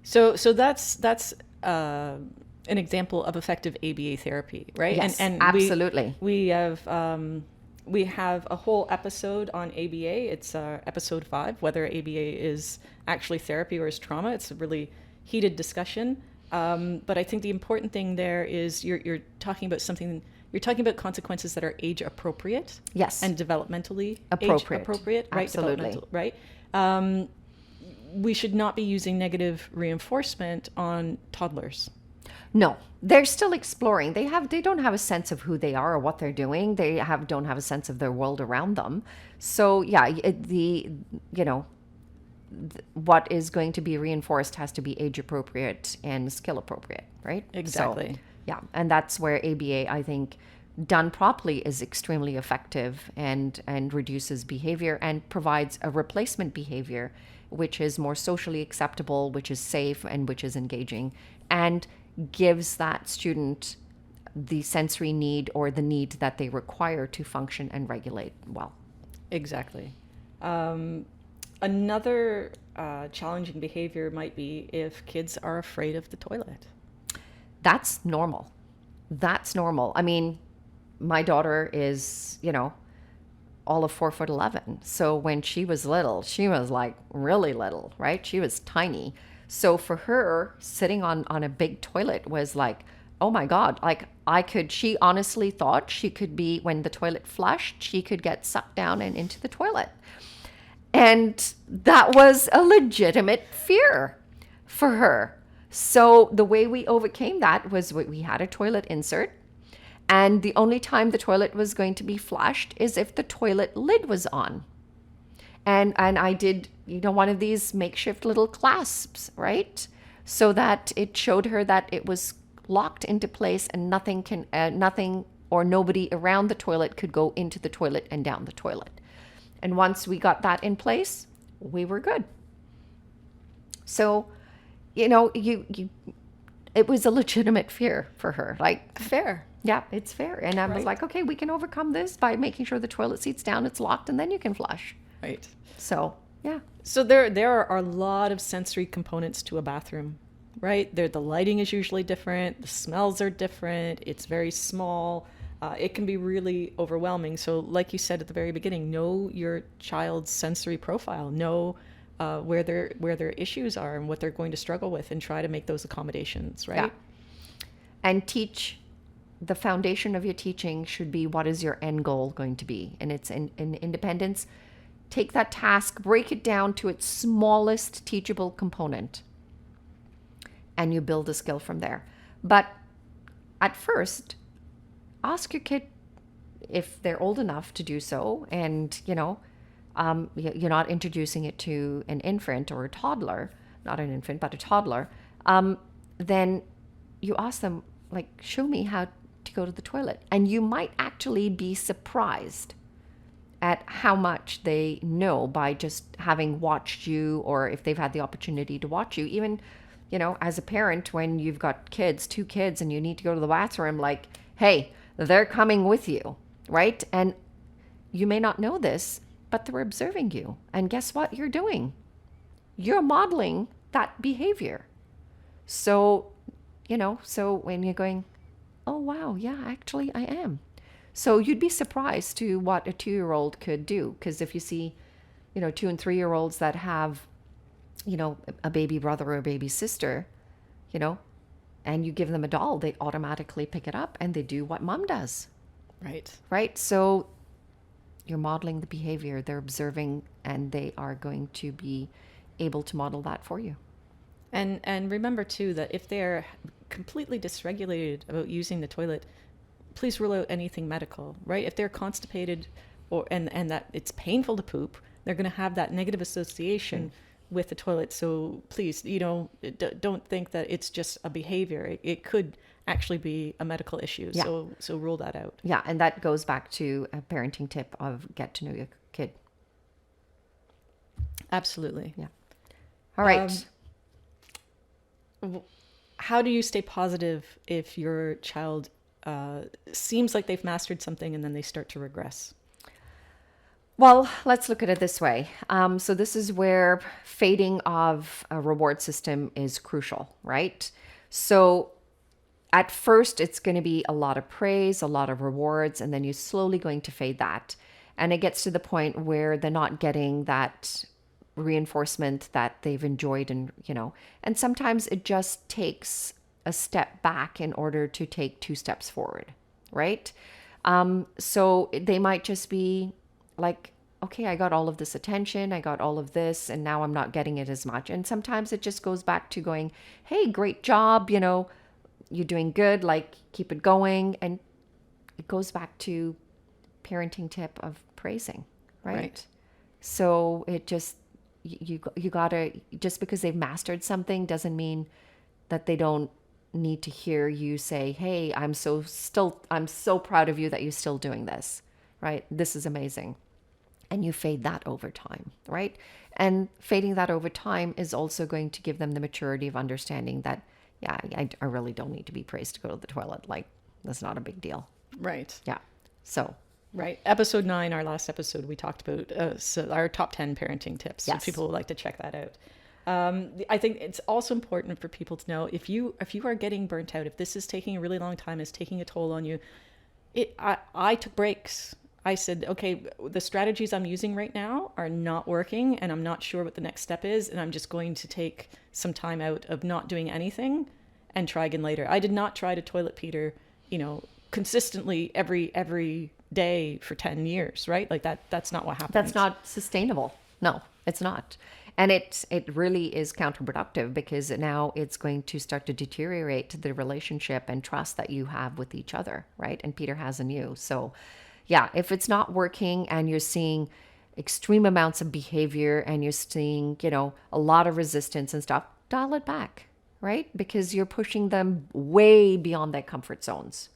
So that's an example of effective ABA therapy, right? Yes, and absolutely. We have a whole episode on ABA. It's episode 5, whether ABA is actually therapy or is trauma. It's a really heated discussion. But I think the important thing there is you're talking about something, you're talking about consequences that are age appropriate. Yes. And developmentally Appropriate. age appropriate, right? Absolutely. Developmental, right? We should not be using negative reinforcement on toddlers. No, they're still exploring. They don't have a sense of who they are or what they're doing. They don't have a sense of their world around them. So yeah, what is going to be reinforced has to be age appropriate and skill appropriate, right? Exactly. So, yeah, and that's where ABA, I think, done properly, is extremely effective and reduces behavior and provides a replacement behavior which is more socially acceptable, which is safe, and which is engaging, and gives that student the sensory need or the need that they require to function and regulate well. Exactly. Another challenging behavior might be if kids are afraid of the toilet. That's normal. That's normal. I mean, my daughter is, all of 4'11". So when she was little, she was like really little, right? She was tiny. So for her, sitting on a big toilet was like, oh my God, like she honestly thought she could be, when the toilet flushed, she could get sucked down and into the toilet. And that was a legitimate fear for her. So the way we overcame that was we had a toilet insert. And the only time the toilet was going to be flushed is if the toilet lid was on. And I did, one of these makeshift little clasps, right? So that it showed her that it was locked into place and nothing or nobody around the toilet could go into the toilet and down the toilet. And once we got that in place, we were good. So, it was a legitimate fear for her. Like, fair. Yeah, it's fair. And I was like, okay, we can overcome this by making sure the toilet seat's down, it's locked, and then you can flush. Right. So, yeah. So there are a lot of sensory components to a bathroom, right? The lighting is usually different. The smells are different. It's very small. It can be really overwhelming. So like you said at the very beginning, know your child's sensory profile. Know where their issues are and what they're going to struggle with, and try to make those accommodations, right? Yeah. And teach. The foundation of your teaching should be, what is your end goal going to be? And it's in independence. Take that task, break it down to its smallest teachable component, and you build a skill from there. But at first, ask your kid if they're old enough to do so, and you're not introducing it to an infant or a toddler, not an infant, but a toddler, then you ask them, like, show me how to go to the toilet. And you might actually be surprised at how much they know by just having watched you, or if they've had the opportunity to watch you. Even, as a parent, when you've got two kids, and you need to go to the bathroom, like, hey, they're coming with you, right? And you may not know this, but they're observing you. And guess what you're doing? You're modeling that behavior. So, so when you're going, oh, wow, yeah, actually I am. So you'd be surprised to what a 2-year-old could do. Because if you see, 2 and 3-year-olds that have, a baby brother or a baby sister, and you give them a doll, they automatically pick it up and they do what mom does. Right. Right. So you're modeling the behavior, they're observing, and they are going to be able to model that for you. And remember too that if they're completely dysregulated about using the toilet, please rule out anything medical, right? If they're constipated and that it's painful to poop, they're going to have that negative association with the toilet. So please, don't think that it's just a behavior. It could actually be a medical issue. Yeah. So rule that out. Yeah, and that goes back to a parenting tip of get to know your kid. Absolutely. Yeah. All right. How do you stay positive if your child seems like they've mastered something and then they start to regress? Well, let's look at it this way. So this is where fading of a reward system is crucial, right? So at first, it's going to be a lot of praise, a lot of rewards, and then you're slowly going to fade that. And it gets to the point where they're not getting that reinforcement that they've enjoyed, and and sometimes it just takes a step back in order to take two steps forward, right? So they might just be like, okay, I got all of this attention, I got all of this, and now I'm not getting it as much. And sometimes it just goes back to going, hey, great job, you're doing good, like keep it going. And it goes back to parenting tip of praising, right? So it just, you gotta, just because they've mastered something doesn't mean that they don't need to hear you say, hey, I'm so proud of you that you're still doing this, right? This is amazing. And you fade that over time, right? And fading that over time is also going to give them the maturity of understanding that, yeah, I really don't need to be praised to go to the toilet. Like, that's not a big deal. Right. Yeah. So, right. Episode 9, our last episode, we talked about our top 10 parenting tips. Yes. So people would like to check that out. I think it's also important for people to know if you are getting burnt out, if this is taking a really long time, is taking a toll on you. I took breaks. I said, okay, the strategies I'm using right now are not working, and I'm not sure what the next step is, and I'm just going to take some time out of not doing anything and try again later. I did not try to toilet Peter, consistently every day for 10 years, right? Like that's not what happens. that's not sustainable. No, it's not. And it really is counterproductive, because now it's going to start to deteriorate the relationship and trust that you have with each other, right? And Peter has in you. So yeah, if it's not working and you're seeing extreme amounts of behavior and you're seeing, a lot of resistance and stuff, dial it back, right? Because you're pushing them way beyond their comfort zones,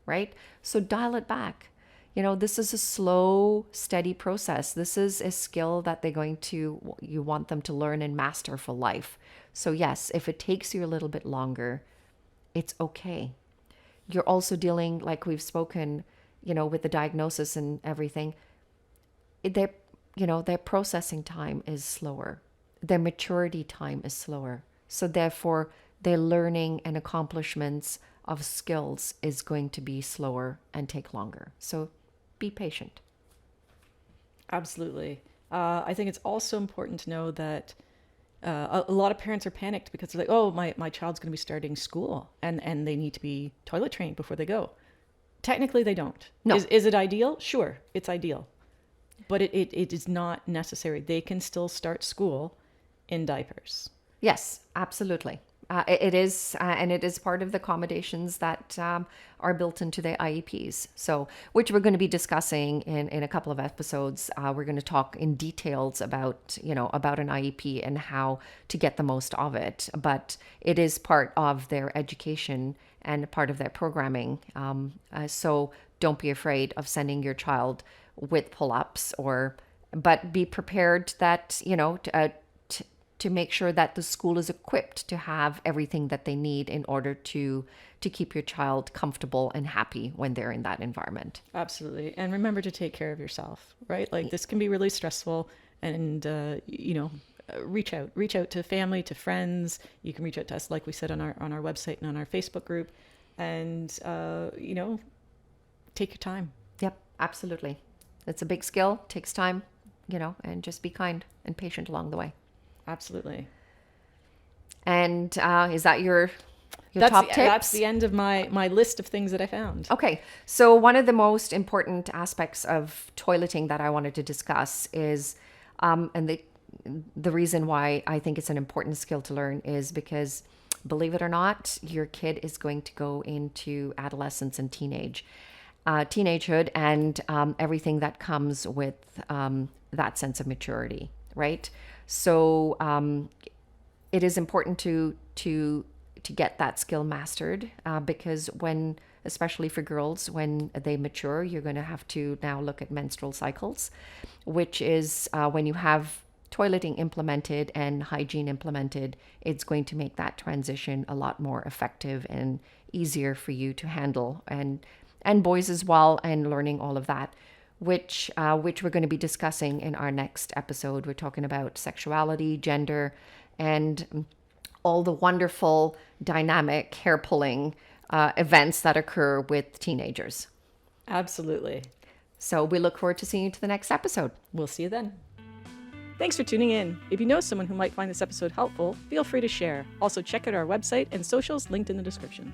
right? So dial it back. This is a slow, steady process. This is a skill that you want them to learn and master for life. So yes, if it takes you a little bit longer, it's okay. You're also dealing, like we've spoken, with the diagnosis and everything. Their processing time is slower. Their maturity time is slower. So therefore, their learning and accomplishments of skills is going to be slower and take longer. So be patient. Absolutely. I think it's also important to know that a lot of parents are panicked because they're like, oh, my child's going to be starting school and they need to be toilet trained before they go. Technically, they don't. No. Is it ideal? Sure, it's ideal. But it is not necessary. They can still start school in diapers. Yes, absolutely. It is, and it is part of the accommodations that are built into the IEPs. So, which we're going to be discussing in a couple of episodes. We're going to talk in details about an IEP and how to get the most of it. But it is part of their education and part of their programming. So don't be afraid of sending your child with pull-ups, but be prepared that to make sure that the school is equipped to have everything that they need in order to keep your child comfortable and happy when they're in that environment. Absolutely. And remember to take care of yourself, right? Like this can be really stressful, and, reach out to family, to friends. You can reach out to us, like we said, on our website and on our Facebook group, and, take your time. Yep, absolutely. It's a big skill, takes time, and just be kind and patient along the way. Absolutely. And is that your top tips? That's the end of my list of things that I found. Okay. So one of the most important aspects of toileting that I wanted to discuss is, and the reason why I think it's an important skill to learn is because, believe it or not, your kid is going to go into adolescence and teenagehood, and everything that comes with that sense of maturity, right? So it is important to get that skill mastered, because especially for girls, when they mature, you're going to have to now look at menstrual cycles, which is when you have toileting implemented and hygiene implemented, it's going to make that transition a lot more effective and easier for you to handle, and boys as well, and learning all of that. Which we're going to be discussing in our next episode. We're talking about sexuality, gender, and all the wonderful dynamic hair pulling events that occur with teenagers. Absolutely. So we look forward to seeing you to the next episode. We'll see you then. Thanks for tuning in. If you know someone who might find this episode helpful, feel free to share. Also, check out our website and socials linked in the description.